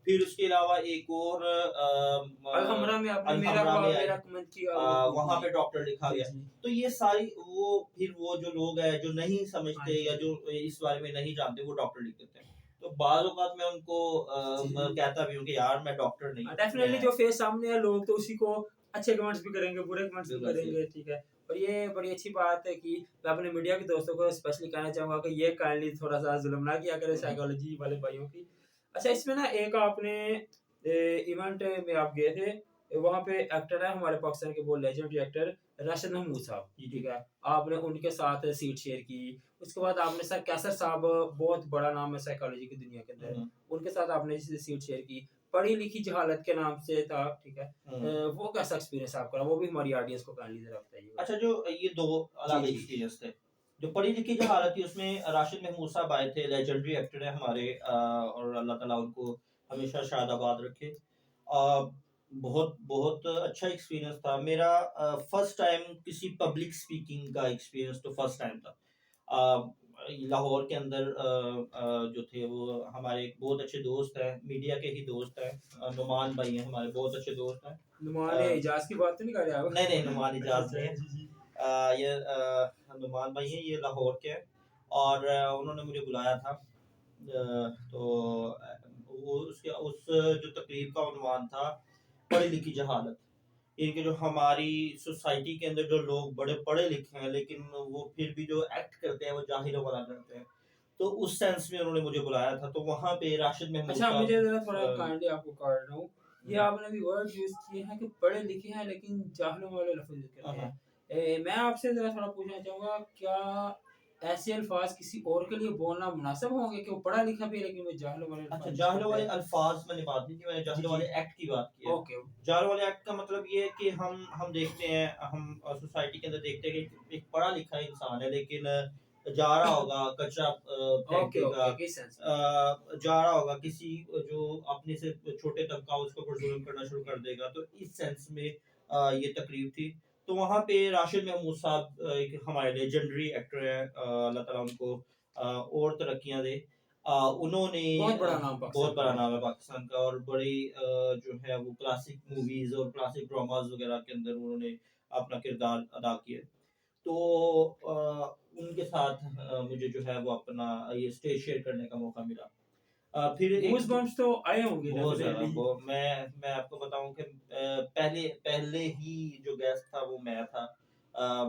फिर उसके अलावा एक और अलहमरा में आपने मेरा अलहमरा ख्वाब में आई, मेरा कमेंट किया वो जी, वहाँ जी। पे डॉक्टर लिखा जी, गया। जी। तो ये सारी वो फिर वो जो लोग हैं जो नहीं हाँ समझते या जी। जो इस बारे में नहीं जानते वो डॉक्टर लिख देते हैं। तो बाज़ औक़ात मैं उनको जी, मैं जी। कहता भी हूँ कि यार मैं डॉक्टर नहीं हूँ, डेफ़िनेटली मैं जो फेस सामने है लोग तो उसी को अच्छे कमेंट्स भी करेंगे, बुरे कमेंट्स भी बिल्कुल सही। करेंगे, ठीक है। और ये बड़ी अच्छी बात है कि मैं अपने मीडिया के दोस्तों को स्पेशली कहना चाहूँगा कि ये काइंडली थोड़ा-सा ज़ुल्म ना किया करें हुँ, हुँ। साइकोलॉजी वाले भाइयों की। अच्छा इसमें ना एक आपने इवेंट में आप गए थे, वहाँ पे एक्टर है हमारे पाकिस्तान के वो लेजेंडरी एक्टर राशिद महमूद साहब, जी, ठीक जी। है। आपने उनके साथ सीट शेयर की, उसके बाद आपने सर कैसर साहब बहुत बड़ा नाम है साइकोलॉजी की दुनिया के हुँ, अंदर, हुँ। उनके साथ आपने सीट शेयर की। पढ़ी-लिखी जहालत के नाम से था, ठीक है। हुँ। वो कैसा एक्सपीरियंस आपका रहा? वो भी हमारी ऑडियंस को काइंडली ज़रा बताइएगा। अच्छा जो ये 2 जी, अलग जी। एक्सपीरियंस थे। जो पढ़ी-लिखी जो हालत थी उसमें राशिद महमूद साहब आए थे, लेजेंडरी एक्टर हैं हमारे और अल्लाह ताला उनको हमेशा शादाबाद रखे। बहुत बहुत अच्छा एक्सपीरियंस था। मेरा फर्स्ट टाइम किसी पब्लिक स्पीकिंग का एक्सपीरियंस तो फर्स्ट टाइम था। लाहौर के अंदर जो थे वो हमारे एक बहुत अच्छे दोस्त हैं, मीडिया के ही दोस्त हैं, नुमान भाई हैं हमारे बहुत अच्छे दोस्त हैं। नुमान अ, इजाज़ की बात तो नहीं कर रहे आप? नहीं, नहीं नुमान अच्छा, इजाज़ नहीं अच्छा। है। जी, जी। ये नुमान भाई हैं, ये लाहौर के हैं और उन्होंने मुझे बुलाया था। तो वो उसके उस जो तकरीब का उन्वान था, पढ़ी-लिखी जहालत। ये कि जो हमारी सोसाइटी के अंदर जो लोग बड़े पढ़े-लिखे हैं, लेकिन वो फिर भी जो एक्ट करते हैं, वो जाहिलों वाला करते हैं। तो उस सेंस में उन्होंने मुझे बुलाया था, तो वहाँ पे राशिद महमूद अच्छा मुझे साहब ज़रा थोड़ा काइंडली आपको काट रहा हूँ। ये हुँ, आपने अभी वर्ड यूज़ किए हैं कि पढ़े-लिखे हैं लेकिन जाहिलों वाले लफ़्ज़ यूज़ हाँ, करते हैं। हाँ। मैं आपसे ज़रा थोड़ा पूछना चाहूँगा क्या ऐसे अल्फ़ाज़ किसी और के लिए बोलना मुनासिब होंगे कि वो पढ़ा-लिखा भी है लेकिन वो जाहिलों वाले अच्छा, अल्फ़ाज़ यूज़ जाहिलों करता वाले है? अल्फ़ाज़ मैंने बात नहीं की, मैंने जी, जाहिलों जी। वाले एक्ट की बात की है। ओके, जाहिलों वाले एक्ट का मतलब ये है कि हम देखते हैं, हम सोसाइटी के अंदर देखते हैं कि एक पढ़ा-लिखा इंसान है, लेकिन जा रहा होगा कचरा फेंक ओके, देगा, ओके, किस सेंस में? जा रहा होगा किसी जो अपने से छोटे तबका उसके ऊपर ज़ुल्म करना शुरू कर देगा, तो इस सेंस में ये तकरीब थी। तो वहाँ पे राशिद महमूद साहब एक हमारे लेजेंडरी एक्टर हैं, अल्लाह ताला उनको और तरक्कियाँ दे। उन्होंने बहुत बड़ा नाम बहुत पाकिस्तान का बड़ा है नाम है उनका। पाकिस्तान का और बड़ी जो है वो क्लासिक मूवीज़ और क्लासिक ड्रामास वगैरह के अंदर उन्होंने अपना किरदार अदा किया। तो उनके साथ मुझे जो है वो अपना ये स्टेज शेयर करने का मौका मिला। फिर एक जो गूज़बम्प्स तो आए होंगे बहुत ज़्यादा डेफ़िनेटली। वो मैं आपको बताऊँ कि पहले पहले ही जो गेस्ट था वो मैं था।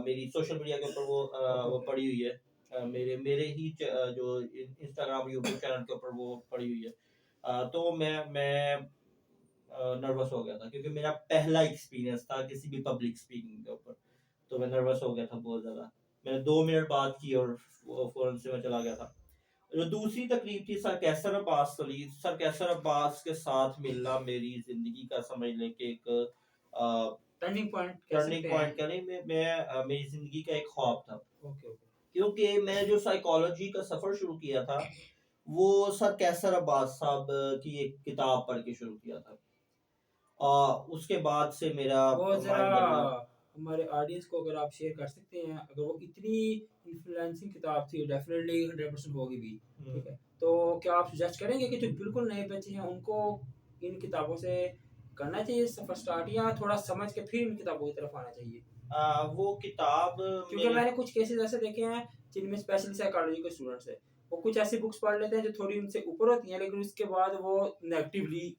मेरी सोशल मीडिया के ऊपर ओके, वो ओके। पड़ी हुई है। मेरे मेरे ही जो इंस्टाग्राम, यूट्यूब चैनल के ऊपर वो पड़ी हुई है। तो मैं नर्वस हो गया था क्योंकि मेरा पहला एक्सपीरियंस था किसी भी पब्लिक स्पीकिंग के ऊपर। तो मैं नर्वस हो गया था बहुत ज़्यादा। मैंने 2 मिनट बात की और फ़ौरन से मैं चला गया था। जो दूसरी तकलीफ थी सर कैसर अब्बास वाली, सर कैसर अब्बास के साथ मिलना मेरी ज़िंदगी का समझ लें कि एक टर्निंग पॉइंट कह टर्निंग सकते हैं। पॉइंट कह लें मेरी ज़िंदगी का एक ख्वाब था। Okay, okay. क्योंकि मैं जो साइकोलॉजी का सफ़र शुरू किया था, वो सर कैसर अब्बास साहब की एक किताब पढ़ के शुरू किया था। उसके बाद से मेरा वो ज़रा माइंड बदला। हमारे ऑडियंस को अगर आप शेयर कर सकते हैं, अगर वो इतनी इन्फ्लुएंसिंग किताब थी, डेफ़िनेटली 100% होगी भी, हुँ। ठीक है? तो क्या आप सजेस्ट करेंगे कि जो बिल्कुल नए बच्चे हैं, उनको इन किताबों से करना चाहिए सफ़र स्टार्ट या थोड़ा समझ के फिर इन किताबों की तरफ आना चाहिए? वो किताब क्योंकि मेरे मैंने कुछ केसेज़ ऐसे देखे हैं, जिनमें स्पेशली साइकोलॉजी के स्टूडेंट्स हैं। वो कुछ ऐसी बुक्स पढ़ लेते हैं, जो थोड़ी उनसे ऊपर होती हैं, लेकिन उसके बाद वो नेगेटिवली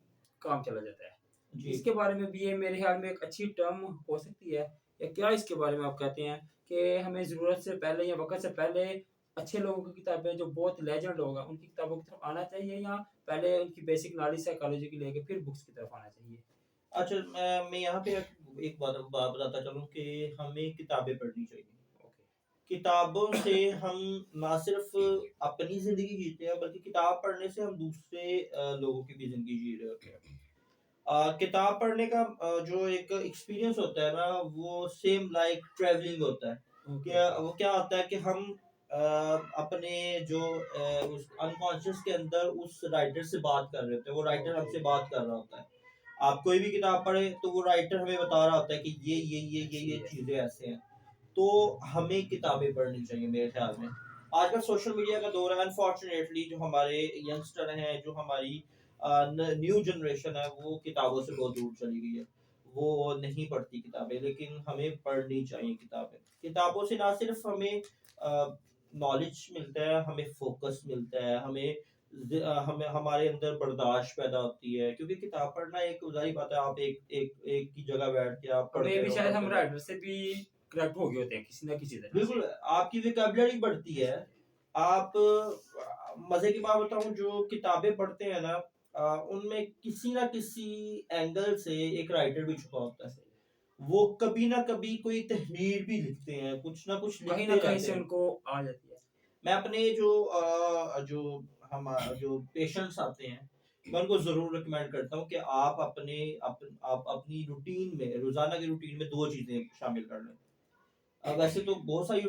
काम चला जाता है। जी। इसके बारे में भी ये मेरे ख़्याल में एक अच्छी टर्म हो सकती है या क्या इसके बारे में आप कहते हैं कि हमें ज़रूरत से पहले या वक़्त से पहले अच्छे लोगों की किताबें जो बहुत लेजेंड लोग हैं, उनकी किताबों की तरफ आना चाहिए या पहले उनकी बेसिक नॉलेज साइकोलॉजी की लेके फिर बुक्स की तरफ आना चाहिए? अच्छा मैं यहाँ पे एक बात बताता चलूँ कि हमें किताबें पढ़नी चाहिए। ओके। किताबों से हम ना सिर्फ़ अपनी ज़िंदगी जीते हैं, बल्कि किताब पढ़ने से हम दूसरे लोगों की भी ज़िंदगी जी रहे होते हैं। किताब पढ़ने का जो एक एक्सपीरियंस होता है ना, वो सेम लाइक ट्रैवलिंग होता है। ओके, क्या ओके। वो क्या होता है कि हम अपने जो उस अनकॉन्शियस के अंदर उस राइटर से बात कर रहे होते हैं, वो राइटर ओके, हमसे ओके। बात कर रहा होता है। आप कोई भी किताब पढ़ें, तो वो राइटर हमें बता रहा होता है कि ये ऐसे ही, ऐसे चीज़ें ही। ऐसे हैं। तो हमें किताबें पढ़नी चाहिए मेरे ख्याल में। आजकल सोशल मीडिया का दौर है, अनफॉर्चुनेटली जो हमारे यंगस्टर हैं, जो हमारी न्यू जनरेशन है, वो किताबों से बहुत दूर चली गई है। वो नहीं पढ़ती किताबें, लेकिन हमें पढ़नी चाहिए किताबें। किताबों से ना सिर्फ हमें नॉलेज मिलता है, हमें फोकस मिलता है, हमें हमारे अंदर बर्दाश्त पैदा होती है, क्योंकि किताब पढ़ना एक ज़ाहिर बात है, आप एक ही जगह बैठ के आप मे भी शायद हम पढ़ते रहो। राइटर से भी कनेक्ट हो गए होते हैं किसी ना किसी तरह बिल्कुल, से। आपकी वोकैबुलरी बढ़ती है। आप मज़े की बात बताऊँ, जो किताबें पढ़ते हैं ना, उनमें किसी न किसी एंगल से एक राइटर भी छुपा होता है। वो कभी न कभी कोई तहरीर भी लिखते हैं, कुछ न कुछ कहीं लिखते ना कहीं रहते से हैं। उनको आ जाती है। मैं अपने जो पेशेंट्स आते हैं, मैं उनको ज़रूर रिकमेंड करता हूँ कि आप अपनी रूटीन में, रोज़ाना की रूटीन में 2 चीज़ें शामिल कर लें। वैसे तो बहुत सारी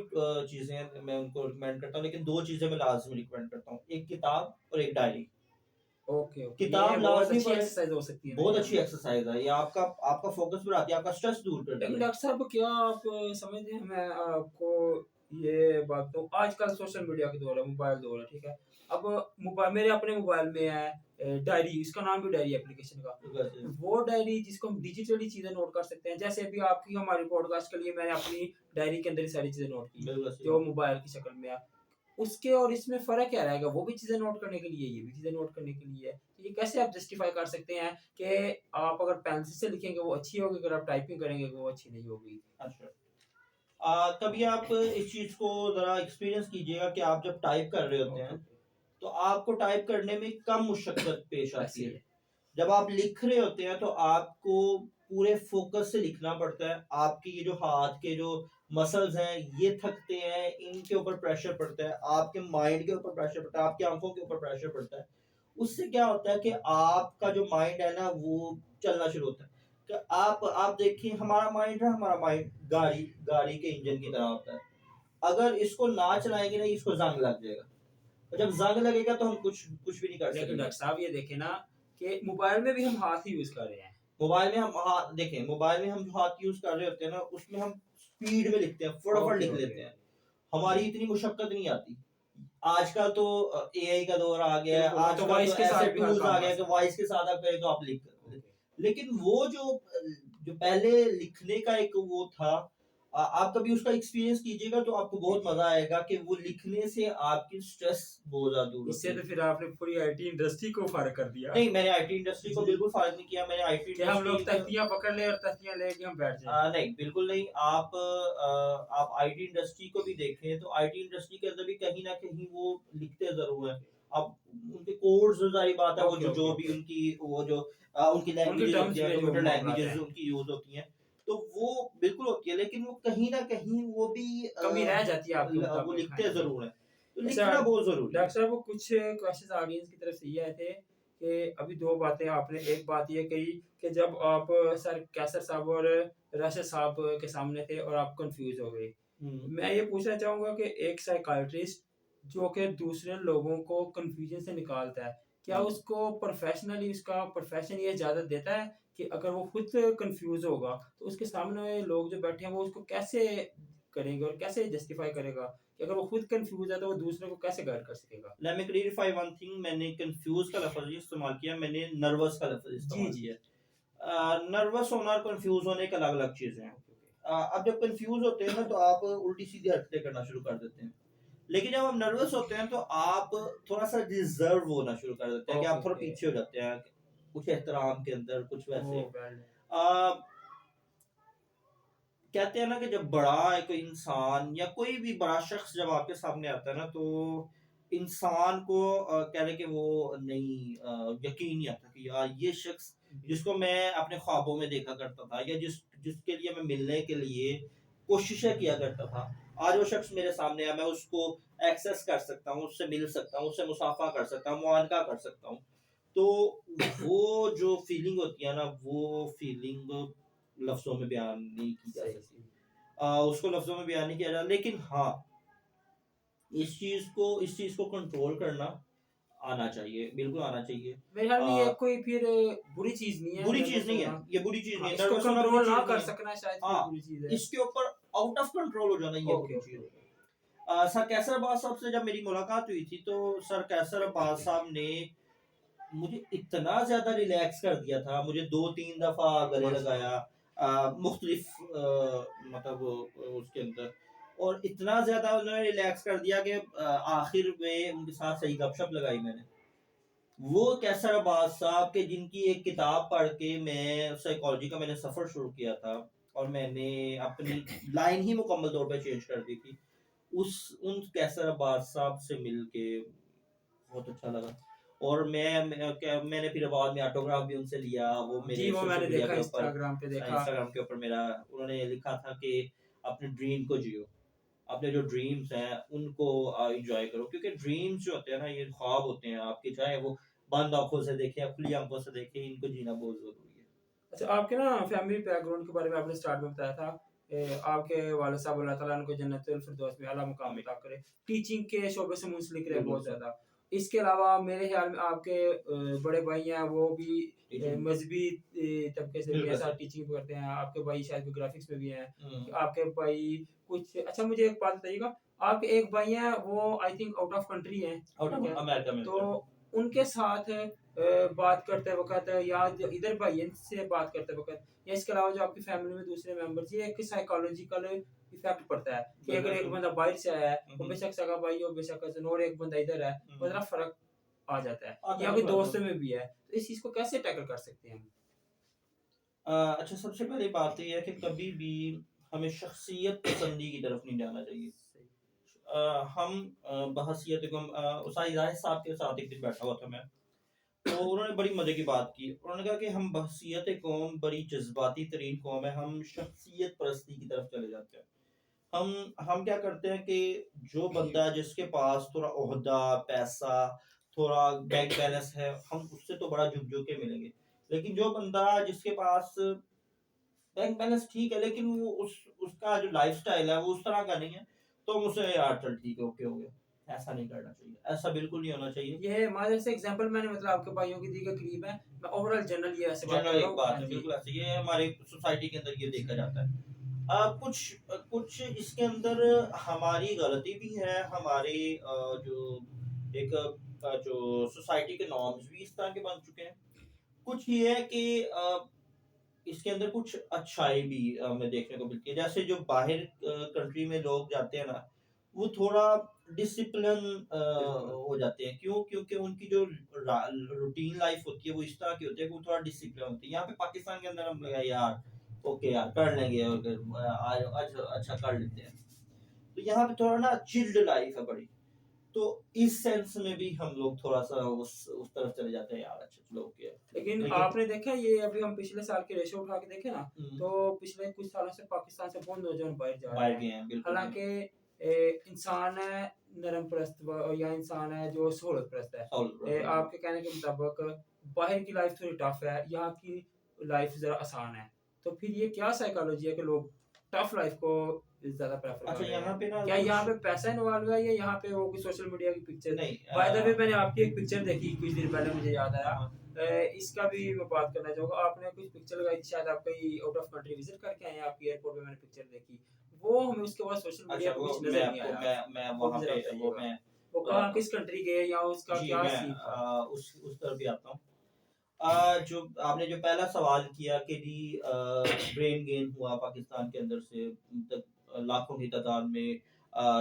चीज़ें मैं उनको रिकमेंड करता हूँ, लेकिन 2 चीज़ें मैं लाज़मी रिकमेंड करता हूँ, एक किताब और एक डायरी। ओके ओके, ये किताब बहुत लाज़मी अच्छी पढ़ें, एक्सरसाइज हो सकती है मेरे बहुत ख्याल अच्छी में। एक्सरसाइज़ है, ये आपका आपका फ़ोकस बढ़ाती है, आपका स्ट्रेस दूर करती लेकिन है। डॉक्टर साहब क्या आप समझते हैं, मैं आपको ये बात तो आजकल सोशल मीडिया के दौर है, मोबाइल दौर है, ठीक है। अब मोबाइल मेरे अपने मोबाइल में है डायरी, इसका नाम भी डायरी एप्लीकेशन का। वैसे वो डायरी जिसको हम डिजिटली चीजें नोट कर सकते हैं, जैसे अभी आपकी हमारी पॉडकास्ट के लिए मैंने अपनी डायरी के अंदर ही सारी चीजें नोट की बिल्कुल सही जो बात। मोबाइल की शक्ल में है। उसके और इसमें फ़र्क क्या रहेगा? वो भी चीज़ें नोट करने के लिए, ये भी चीज़ें नोट करने के लिए है। तो ये कैसे आप जस्टिफ़ाई कर सकते हैं कि आप अगर पेंसिल से लिखेंगे वो अच्छी होगी, अगर आप टाइपिंग करेंगे वो अच्छी नहीं होगी? अच्छा। कभी आप इस चीज़ को ज़रा एक्सपीरियंस कीजिएगा कि आप जब टाइप कर रहे होते ओके, हैं, ओके। तो आपको टाइप करने में कम मुशक्कत पेश आती ऐसे ही है। है। जब आप लिख रहे होते हैं, तो आपको पूरे फ़ोकस से लिखना पड़ता है। आपके ये जो हाथ के जो मसल्स हैं, ये थकते हैं, इनके ऊपर प्रेशर पड़ता है, आपके माइंड के ऊपर प्रेशर पड़ता है, आपकी आँखों के ऊपर प्रेशर पड़ता है। उससे क्या होता है कि आपका जो माइंड है ना, वो चलना शुरू होता है। कि आप देखिए, हमारा माइंड गाड़ी के इंजन की तरह होता है। अगर इसको ना चलाएँगे ना, इसको ज़ंग लग जाएगा। और जब ज़ंग लगेगा तो हम कुछ कुछ भी नहीं कर लेकिन सकेंगे। डॉक्टर साहब ये देखें ना कि मोबाइल में भी हम हाथ ही यूज़ कर रहे हैं। मोबाइल में हम जो हाथ यूज़ कर रहे होते हैं ना, उसमें हम स्पीड में लिखते हैं, फटाफट ओके, लिख ओके, लेते हैं। ओके। हमारी इतनी मुशक्कत नहीं आती। आजकल तो एआई का दौर आ गया है, बिल्कुल, अब तो आजकल तो वॉइस के ऐसे साथ भी हर टूल्स आ काम गए हैं कि आसान है। वॉइस के साथ आप कहें तो आप लिख ओके। लेकिन वो जो पहले लिखने का एक वो था, आप कभी उसका एक्सपीरियंस कीजिएगा तो आपको बहुत मज़ा आएगा कि वो लिखने से आपकी स्ट्रेस बहुत ज़्यादा दूर इससे होती है। तो फिर आपने पूरी आईटी इंडस्ट्री को फ़र्क कर दिया। नहीं, मैंने आईटी इंडस्ट्री को जी। बिल्कुल फ़ायदा नहीं किया, मैंने आईटी कि हम इंडस्ट्री लोग का तख्तियाँ पकड़ लें और तख्तियाँ लेके हम बैठ जाएँ। नहीं, बिल्कुल नहीं। आप आईटी इंडस्ट्री को भी देखें, तो आईटी इंडस्ट्री के अंदर भी कहीं न कहीं वो लिखते ज़रूर हैं। अब उनके कोड्स, ज़ाहिर बात है, वो ओके, जो ओके, जो भी ओके। उनकी वो जो उनकी उनके लैंग्वेजेज़ होती टर्म्स हैं, में जो कंप्यूटर मामलात लैंग्वेजेज़ हैं, उनकी यूज़ होती हैं, तो वो बिल्कुल होती है, लेकिन वो कहीं न कहीं वो भी कमी रह जाती है आपके वो मुताबिक। हाँ लिखते जी। ज़रूर हैं। तो अच्छा, लिखना बहुत ज़रूरी डॉक्टर है। साहब वो कुछ क्वेश्चंस ऑडियंस की तरफ से ये आए थे कि अभी 2 बातें आपने, एक बात ये कही कि जब आप सर कैसर साहब और राशिद साहब के सामने थे और आप कन्फ्यूज़ हो गए। हुँ। मैं ये पूछना चाहूँगा कि एक साइकियाट्रिस्ट जो कि दूसरे लोगों को कन्फ्यूजन से निकालता है, क्या हुँ। उसको प्रोफ़ेशनली उसका प्रोफ़ेशन ये इजाज़त देता है कि अगर वो खुद कन्फ्यूज़ होगा, तो उसके सामने लोग जो बैठे हैं वो उसको कैसे करेंगे और कैसे जस्टिफ़ाई करेगा कि अगर वो खुद कन्फ्यूज़ है तो वो दूसरे को कैसे गाइड कर सकेगा? Let me clarify one thing, मैंने कन्फ्यूज़ का लफ़्ज़ नहीं इस्तेमाल किया, मैंने नर्वस का लफ़्ज़ जी, इस्तेमाल जी। किया है। नर्वस होना और कंफ्यूज होने एक अलग-अलग चीज़ें हैं। Okay, okay. अब जब कंफ्यूज होते हैं ना, तो आप उल्टी-सीधी हरकतें करना शुरू कर देते हैं। लेकिन जब आप नर्वस होते हैं तो आप थोड़ा-सा रिज़र्व होना शुरू कर देते हैं, कि ओके, आप थोड़ा ओके। पीछे हो जाते हैं, कुछ एहतराम के अंदर, कुछ वैसे। ओह वेल। अ, कहते हैं ना कि जब बड़ा कोई इंसान या कोई भी बड़ा शख्स जब आपके सामने आता है ना, तो इंसान को कह लें कि वो नहीं यकीन नहीं आता कि यार ये शख्स जिसको मैं अपने ख्वाबों में देखा करता था, या जिसके लिए मैं मिलने के लिए कोशिशें किया करता था, आज वो शख्स मेरे सामने है, मैं उसको एक्सेस कर सकता हूँ, उससे मिल सकता हूँ, उससे मुसाफा कर सकता हूँ, मुआनका कर सकता हूँ। तो वो जो फीलिंग होती है ना, वो फीलिंग लफ्ज़ों में बयान नहीं की जा सही, सकती। सही। उसको लफ्ज़ों में बयान नहीं किया जा, लेकिन हाँ, इस चीज़ को कंट्रोल करना आना चाहिए, बिल्कुल आना चाहिए। मेरे ख्याल में ये अ, कोई फिर बुरी चीज़ नहीं है बुरी चीज़ नर्वस नहीं है, होना। ये बुरी चीज़ नहीं हाँ, है, इसको नर्वस होना बुरी कंट्रोल ना चीज़ नहीं कर है। सकना शायद फिर हाँ, बुरी चीज़ है। इसके ऊपर आउट ऑफ कंट्रोल हो जाना, ये ओके बड़ी चीज है। सर कैसर अब्बास साहब से जब मेरी मुलाकात हुई थी, तो सर कैसर अब्बास साहब ने मुझे इतना ज्यादा रिलैक्स कर दिया था, मुझे 2-3 दफा गले लगाया, मुख्तलिफ मतलब उसके अंदर, और इतना ज्यादा उन्होंने रिलैक्स कर दिया कि आखिर में उनके साथ सही गपशप लगाई मैंने। वो कैसर अब्बास साहब के जिनकी एक किताब पढ़ के मैं साइकोलॉजी का मैंने सफर शुरू किया था, और मैंने अपनी लाइन ही मुकम्मल तौर पे चेंज कर दी थी, उस उन कैसर अब्बास साहब से मिलके बहुत अच्छा लगा। और मैंने फिर बाद में ऑटोग्राफ भी उनसे लिया, वो जी, मेरे वो सोशल मैंने मीडिया देखा, के ऊपर, इंस्टाग्राम पे देखा। इंस्टाग्राम के ऊपर मेरा, उन्होंने लिखा था कि अपने ड्रीम को जियो, अपने जो ड्रीम्स हैं उनको एंजॉय करो, क्योंकि ड्रीम्स जो होते हैं ना, ये ख्वाब होते हैं आपके, चाहे वो बंद आंखों से देखें या खुली आंखों से देखें, इनको जीना बहुत जरूरी है। अच्छा, आपके ना फैमिली बैकग्राउंड के बारे में आपने स्टार्ट में बताया था। आपके वालिद साहब अल्लाह ताला उनको जन्नतुल फिरदौस में आला मुकाम आमीन। अता करे। टीचिंग के शोबे से मुंसलिक रहे बिल्कुल बहुत सर। ज़्यादा। इसके अलावा मेरे ख्याल में आपके बड़े भाई हैं, वो भी टीचिंग। मज़हबी तबके से भी हैं, बिल्कुल साथ सर। टीचिंग करते हैं। आपके भाई शायद ग्राफिक्स में भी हैं। हम्म। आपके भाई कुछ अच्छा, मुझे एक बात बताइएगा, आपके एक भाई हैं, वो I think out of country हैं, आउट ठीक ऑफ है? अमेरिका में तो सर। उनके साथ बात करते वक़्त या जो इधर भाइयों से बात करते वक़्त या इसके अलावा जो आपकी फैमिली में दूसरे मेंबर्स, ये एक साइकोलॉजिकल इफेक्ट पड़ता है कि अगर एक बिल्कुल। बंदा बाहर से आया है, वो हम्म। बेशक सगा भाई हो, बेशक कज़न, और एक बंदा इधर है, तो ज़रा फ़र्क आ जाता है। आता या है कोई थोड़ा सा। दोस्तों में भी है, तो इस चीज़ को कैसे टैकल कर सकते हैं हम? अच्छा, सबसे पहली बात तो ये है कि कभी भी हमें शख्सियत पसंदी की तरफ नहीं जाना चाहिए। सही। हम बहसीत उसाई राय साहब के साथ एक दिन बैठा हुआ था मैं, तो उन्होंने बड़ी मजे की बात की। उन्होंने कहा कि हम बहसीत कौम बड़ी जज्बाती तरीन कौम है, हम शख्सियत परस्ती की तरफ चले जाते हैं। हम क्या करते हैं कि जो बंदा जिसके पास थोड़ा ओहदा, पैसा, थोड़ा बैंक बैलेंस है, हम उससे तो बड़ा झुक झुक के मिलेंगे। लेकिन जो बंदा जिसके पास बैंक बैलेंस ठीक है, लेकिन वो उसका जो लाइफस्टाइल है वो उस तरह का नहीं है, तो हम उसे यार चल ठीक है, ओके हो गया। ऐसा नहीं करना चाहिए, ऐसा बिल्कुल नहीं होना चाहिए। ये हमारे जैसे एग्जांपल मैंने मतलब आपके भाइयों की दी के करीब है। मैं ओवरऑल जनरल ये ऐसे बात कर जनरल रहा एक हूँ। बात हाँ है, जी। बिल्कुल ऐसे ये हमारे सोसाइटी के अंदर ये देखा जाता है। कुछ इसके अंदर हमारी गलती भी है, हमारे जो एक जो सोसाइटी के नॉर्म्स भी इस तरह के बन चुके हैं। कुछ ये है कि इसके अंदर कुछ अच्छाई भी हमें देखने को मिलती है। जैसे जो बाहर कंट्री में लोग जाते हैं ना, वो थोड़ा डिसिप्लिन बिल्कुल। हो जाते हैं। क्यों? क्योंकि उनकी जो रूटीन लाइफ होती है वो इस तरह की होती है कि वो थोड़ा डिसिप्लिन होती है। यहाँ पे पाकिस्तान के अंदर हम लगा यार ओके यार कर लेंगे, और आज आज अच्छा कर लेते हैं। तो यहाँ पे थोड़ा ना चिल्ड लाइफ है बड़ी। तो इस सेंस में भी हम लोग थोड़ा सा उस तरफ चले जाते हैं यार, अच्छा चलो ओके। लेकिन लेकिन आपने देखा ये, अभी हम पिछले साल के रेशो उठा के देखें ना, हम्म, तो पिछले कुछ सालों से पाकिस्तान से बहुत नौजवान बाहर जा रहे बाहर हैं। गए हैं, बिल्कुल गए हैं। हालांकि इंसान है नरम परस्त या इंसान है जो सहूलत परस्त है। बिल्कुल। आपके कहने के मुताबिक बाहर की लाइफ थोड़ी टफ है, यहाँ की लाइफ ज़रा आसान है। तो फिर ये क्या साइकोलॉजी है कि लोग टफ लाइफ को ज़्यादा प्रेफर कर अच्छा, रहे यहाँ हैं? पे ना क्या कुछ यहाँ पे पैसा इन्वॉल्व है या यहाँ पे वो कोई सोशल मीडिया की पिक्चर? नहीं। बाय द वे, मैंने आपकी एक पिक्चर देखी कुछ दिन पहले, मुझे याद आया। हाँ, इसका भी मैं बात करना चाहूँगा। आपने कुछ पिक्चर लगाई थी, शायद आप कहीं आउट ऑफ कंट्री विज़िट करके आए हैं, आपकी एयरपोर्ट पे मैंने पिक्चर देखी। वो हमें उसके बाद सोशल मीडिया अच्छा, पे वो कुछ मैं नज़र नहीं आपको आया। मैं वो वहाँ भी ज़रा पे वो बताइएगा। मैं वो कहाँ, बताता हूँ। किस कंट्री गए या उसका जी, क्या मैं सीन था? उस तरफ भी आता हूँ। जो आपने जो पहला सवाल किया कि जी ब्रेन गेन हुआ पाकिस्तान के अंदर से, मतलब लाखों की तादाद में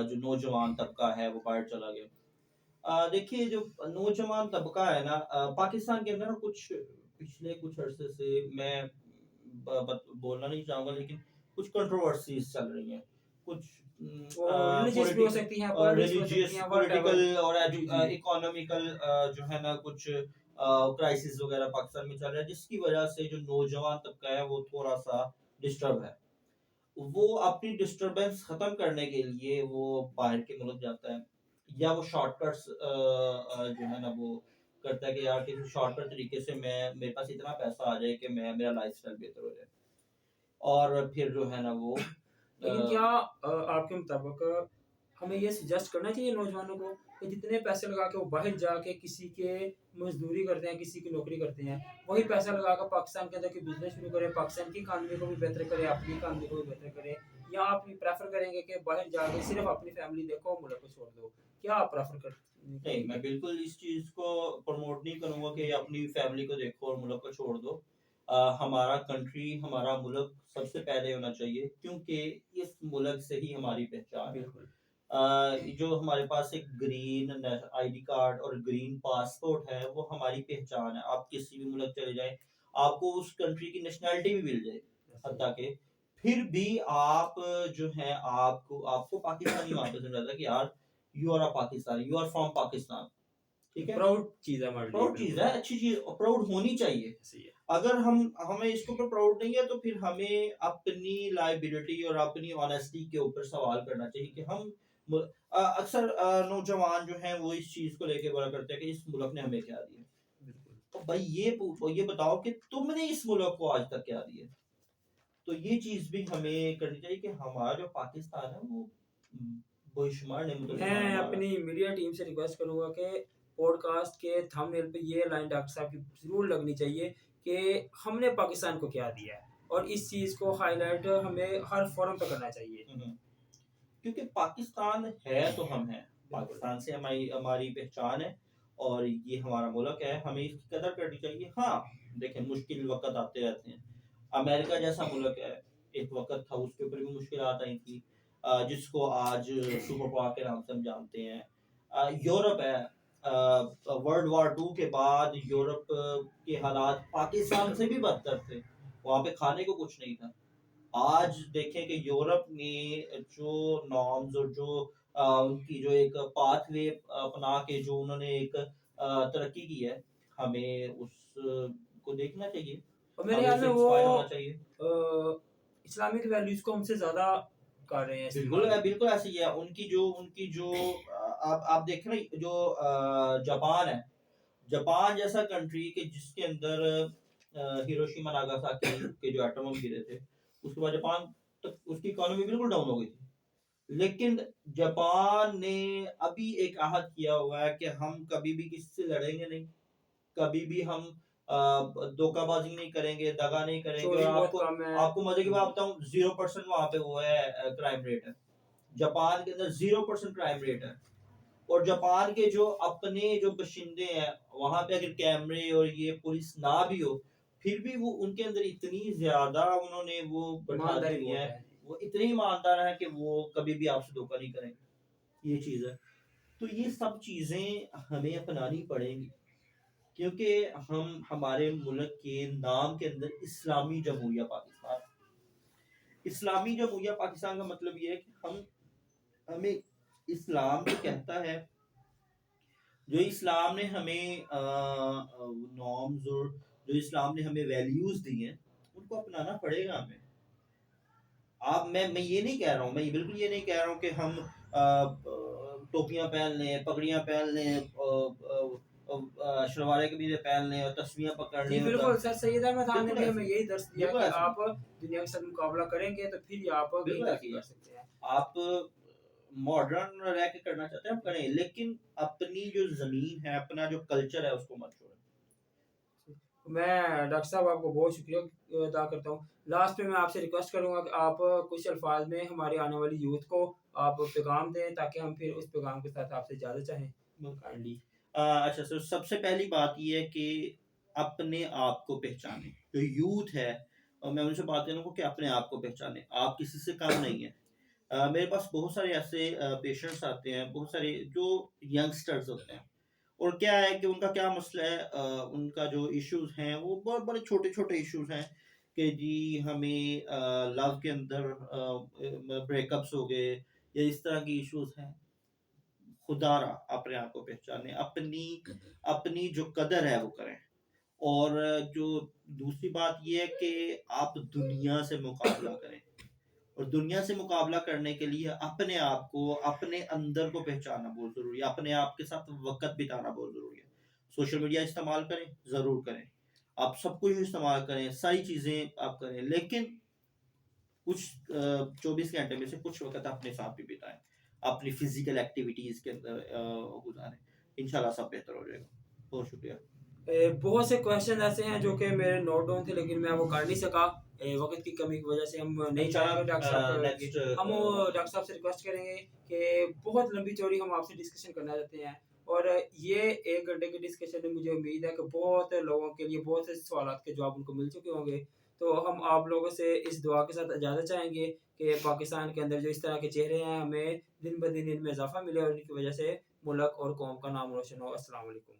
जो नौजवान तबका है वो बाहर चला गया। देखिए जो नौजवान तबका है ना, पाकिस्तान के अंदर ना कुछ पिछले कुछ अरसे से मैं बोलना नहीं चाहूंगा, लेकिन कुछ कंट्रोवर्सीज चल रही हैं, कुछ वो रिलीजियस भी हो पॉलिटिकल, सकती हैं, पॉलिटिक्स भी हो सकती रिलीजियस, हैं, व्हाटएवर। पॉलिटिकल और जी, जी। इकोनॉमिकल जो है ना कुछ क्राइसिस वगैरह पाकिस्तान में चल रहा है, जिसकी वजह से जो नौजवान तबका है वो थोड़ा सा डिस्टर्ब है। वो अपनी डिस्टरबेंस खत्म करने के लिए वो बाहर के मुल्क जाता है, या वो शॉर्टकट्स जो है ना वो करता है कि यार किसी शॉर्टकट तरीके से मैं मेरे पास इतना पैसा आ जाए कि मैं मेरा लाइफस्टाइल बेहतर हो जाए, और फिर जो है ना वो लेकिन क्या आपके मुताबिक हमें ये सजेस्ट करना चाहिए नौजवानों को कि जितने पैसे लगा के वो बाहर जाके किसी के मजदूरी करते हैं, किसी की नौकरी करते हैं, वही पैसा लगा कर पाकिस्तान के अंदर कोई बिजनेस शुरू करे, पाकिस्तान की इकानमी को भी बेहतर करे, अपनी इकानमी को भी बेहतर करे, या आप प्रेफर करेंगे कि बाहर जाके सिर्फ अपनी फैमिली देखो, मुल्क को छोड़ दो? क्या आप प्रेफर नहीं, करेंगे? मैं बिल्कुल इस चीज़ को प्रमोट नहीं करूँगा कि अपनी फैमिली को देखो और मुल्क को छोड़ दो। हमारा कंट्री, हमारा मुल्क सबसे पहले होना चाहिए, क्योंकि इस मुल्क से ही हमारी पहचान है। बिल्कुल। जो हमारे पास एक ग्रीन आईडी कार्ड और ग्रीन पासपोर्ट है, वो हमारी पहचान है। आप किसी भी मुल्क चले जाएँ, आपको उस कंट्री की नेशनैलिटी भी मिल जाए, हत्ता के फिर भी आप जो है आपको आपको पाकिस्तानी वहाँ पे समझा जाता है कि यार you are a Pakistani, you are from Pakistan. ठीक है? प्राउड चीज़ है हमारे लिए, प्राउड चीज़ बिल्कुल। है, अच्छी चीज़ प्राउड होनी चाहिए। सही है। अगर हम हमें इसके ऊपर प्राउड नहीं है, तो फिर हमें अपनी लायबिलिटी और अपनी ऑनेस्टी के ऊपर सवाल करना चाहिए कि हम अक्सर नौजवान जो हैं वो इस चीज़ को लेके बोला करते हैं कि इस मुल्क ने हमें क्या दिया। बिल्कुल। तो भाई ये बताओ कि तुमने इस मुल्क को आज तक क्या दिया? तो ये चीज़ भी हमें करनी चाहिए कि हमारा जो पाकिस्तान है वो बेशुमार नेमतों से मैं माला माल है। अपनी मीडिया टीम से रिक्वेस्ट करूँगा कि पॉडकास्ट के थंबनेल पे ये लाइन डॉक्टर साहब की ज़रूर लगनी चाहिए कि हमने पाकिस्तान को क्या दिया है, और इस चीज़ को हाईलाइट हमें हर फोरम पे करना चाहिए। हुँ, हुँ। क्योंकि पाकिस्तान है तो हम हैं। बिल्कुल। पाकिस्तान से हमारी हमारी पहचान है और ये हमारा मुल्क है, हमें इसकी कदर करनी चाहिए। हाँ, देखें मुश्किल वक़्त आते रहते हैं। अमेरिका जैसा मुल्क है, एक वक़्त था उसके ऊपर भी मुश्किलात आई थी, जिसको आज सुपर पावर के नाम से हम जानते हैं। यूरोप है, वर्ल्ड वॉर 2 के बाद यूरोप के हालात पाकिस्तान से भी बदतर थे। वहाँ पे खाने को कुछ नहीं था। आज देखें कि यूरोप ने जो नॉर्म्स और जो उनकी जो एक पाथवे अपना के जो उन्होंने एक तरक्की की है, हमें उस को देखना चाहिए, और मेरे हमें ख्याल में उससे वो इंस्पायर होना चाहिए। इस्लामिक वैल्यूज़ को हमसे ज़्यादा कर रहे हैं बिल्कुल इस्तेमाल। बिल्कुल ऐसे ही है। उनकी जो आप देख रहे हैं जो जापान है, जापान जैसा कंट्री कि जिसके अंदर हिरोशिमा नागासाकी के जो एटम बम गिरे थे, उसके बाद जापान तक उसकी इकोनॉमी बिल्कुल डाउन हो गई थी। लेकिन जापान ने अभी एक अहद किया हुआ है कि हम कभी भी किसी से लड़ेंगे नहीं, कभी भी हम धोखाबाजी नहीं करेंगे, दगा नहीं करेंगे। और चोरी बहुत आपको कम है। आपको मजे की बात बताऊं, 0% वहां पे वो है क्राइम रेट है। जापान के अंदर 0% क्राइम रेट है। और जापान के जो अपने जो बशिंदे हैं, वहां पे अगर कैमरे और ये पुलिस ना भी हो, फिर भी वो उनके अंदर इतनी ज्यादा उन्होंने वो बैठा दी ईमानदारी हुई बहुत है, है। वो इतने ईमानदार है कि वो कभी भी आपसे धोखा नहीं करेंगे। ये चीज है। तो ये सब चीजें हमें अपनानी पड़ेंगी, क्योंकि हम हमारे मुल्क के नाम के अंदर इस्लामी जमहूरिया पाकिस्तान, इस्लामी जमहूरिया पाकिस्तान का मतलब ये है कि हमें इस्लाम जो कहता है, जो इस्लाम ने हमें नॉर्म्स और जो इस्लाम ने हमें वैल्यूज दी हैं, उनको अपनाना पड़ेगा हमें। आप मैं ये नहीं कह रहा हूँ, मैं बिल्कुल ये नहीं कह रहा हूँ कि हम टोपियां पहन लें, पगड़ियां पहन लें, शलवार कमीजें पहन लें और तस्वीरें पकड़ जी लें और बिल्कुल, सर सैयद अहमद खान ने बिल्कुल भी ऐसे हमें ही, यही दर्स दिया बिल्कुल कि ऐसे ही, आप दुनिया के साथ मुकाबला करेंगे तो फिर ही आप कहीं बिल्कुल ऐसे तरक्की ही कर है। सकते हैं। आप मॉडर्न रह के करना चाहते हैं आप करें, लेकिन अपनी जो जमीन है, अपना जो कल्चर है, उसको मत छोड़ें। मैं डॉक्टर साहब आपको बहुत शुक्रिया अदा करता हूँ। लास्ट में मैं आपसे रिक्वेस्ट करूँगा कि आप कुछ अल्फाज में हमारी आने वाली यूथ को आप पैगाम दें, ताकि हम फिर उस पैगाम के साथ आपसे इजाज़त चाहें। काइंडली। अच्छा, सर सबसे पहली बात ये है कि अपने आप को पहचाने। जो यूथ है, और मैं उनसे बात करूँगा कि अपने आप को पहचाने, आप किसी से कम नहीं है। मेरे पास बहुत सारे ऐसे पेशेंट्स आते हैं, बहुत सारे जो यंगस्टर्स होते हैं, और क्या है कि उनका क्या मसला है, उनका जो इश्यूज हैं वो बहुत बड़े छोटे छोटे इश्यूज हैं कि जी हमें लव के अंदर ब्रेकअप्स हो गए या इस तरह की इश्यूज हैं। खुदारा अपने आप को पहचाने, अपनी अपनी जो कदर है वो करें। और जो दूसरी बात ये है कि आप दुनिया से मुकाबला करें, और दुनिया से मुकाबला करने के लिए अपने आप को, अपने अंदर को पहचानना बहुत ज़रूरी है, अपने आप के साथ वक़्त बिताना बहुत ज़रूरी है। सोशल मीडिया इस्तेमाल करें, ज़रूर करें। आप सब कुछ इस्तेमाल करें, सारी चीज़ें आप करें, लेकिन कुछ 24 घंटे में से कुछ वक़्त अपने साथ भी बिताएँ। अपनी फ़िज़िकल एक्टिविटीज़ के अंदर गुज़ारें। इंशाल्लाह सब बेहतर हो जाएगा। बहुत शुक्रिया। बहुत से क्वेश्चन ऐसे हैं जो कि मेरे नोट डाउन थे, लेकिन मैं वो कर नहीं सका। वक्त की कमी की वजह से हम नहीं अच्छा, चाहेंगे डॉक्टर साहब को नेक्स्ट हम वो डॉक्टर साहब से रिक्वेस्ट करेंगे कि बहुत लंबी चौड़ी हम आपसे डिस्कशन करना चाहते हैं। और ये 1 घंटे की डिस्कशन में मुझे उम्मीद है कि बहुत लोगों के लिए बहुत से सवालात के जवाब उनको मिल चुके होंगे। तो हम आप लोगों से इस दुआ के साथ इजाज़त चाहेंगे कि पाकिस्तान के अंदर जो इस तरह के चेहरे हैं, हमें दिन ब दिन इनमें इज़ाफ़ा मिले और इनकी वजह से मुल्क और कौम का नाम रोशन हो। अस्सलाम वालेकुम।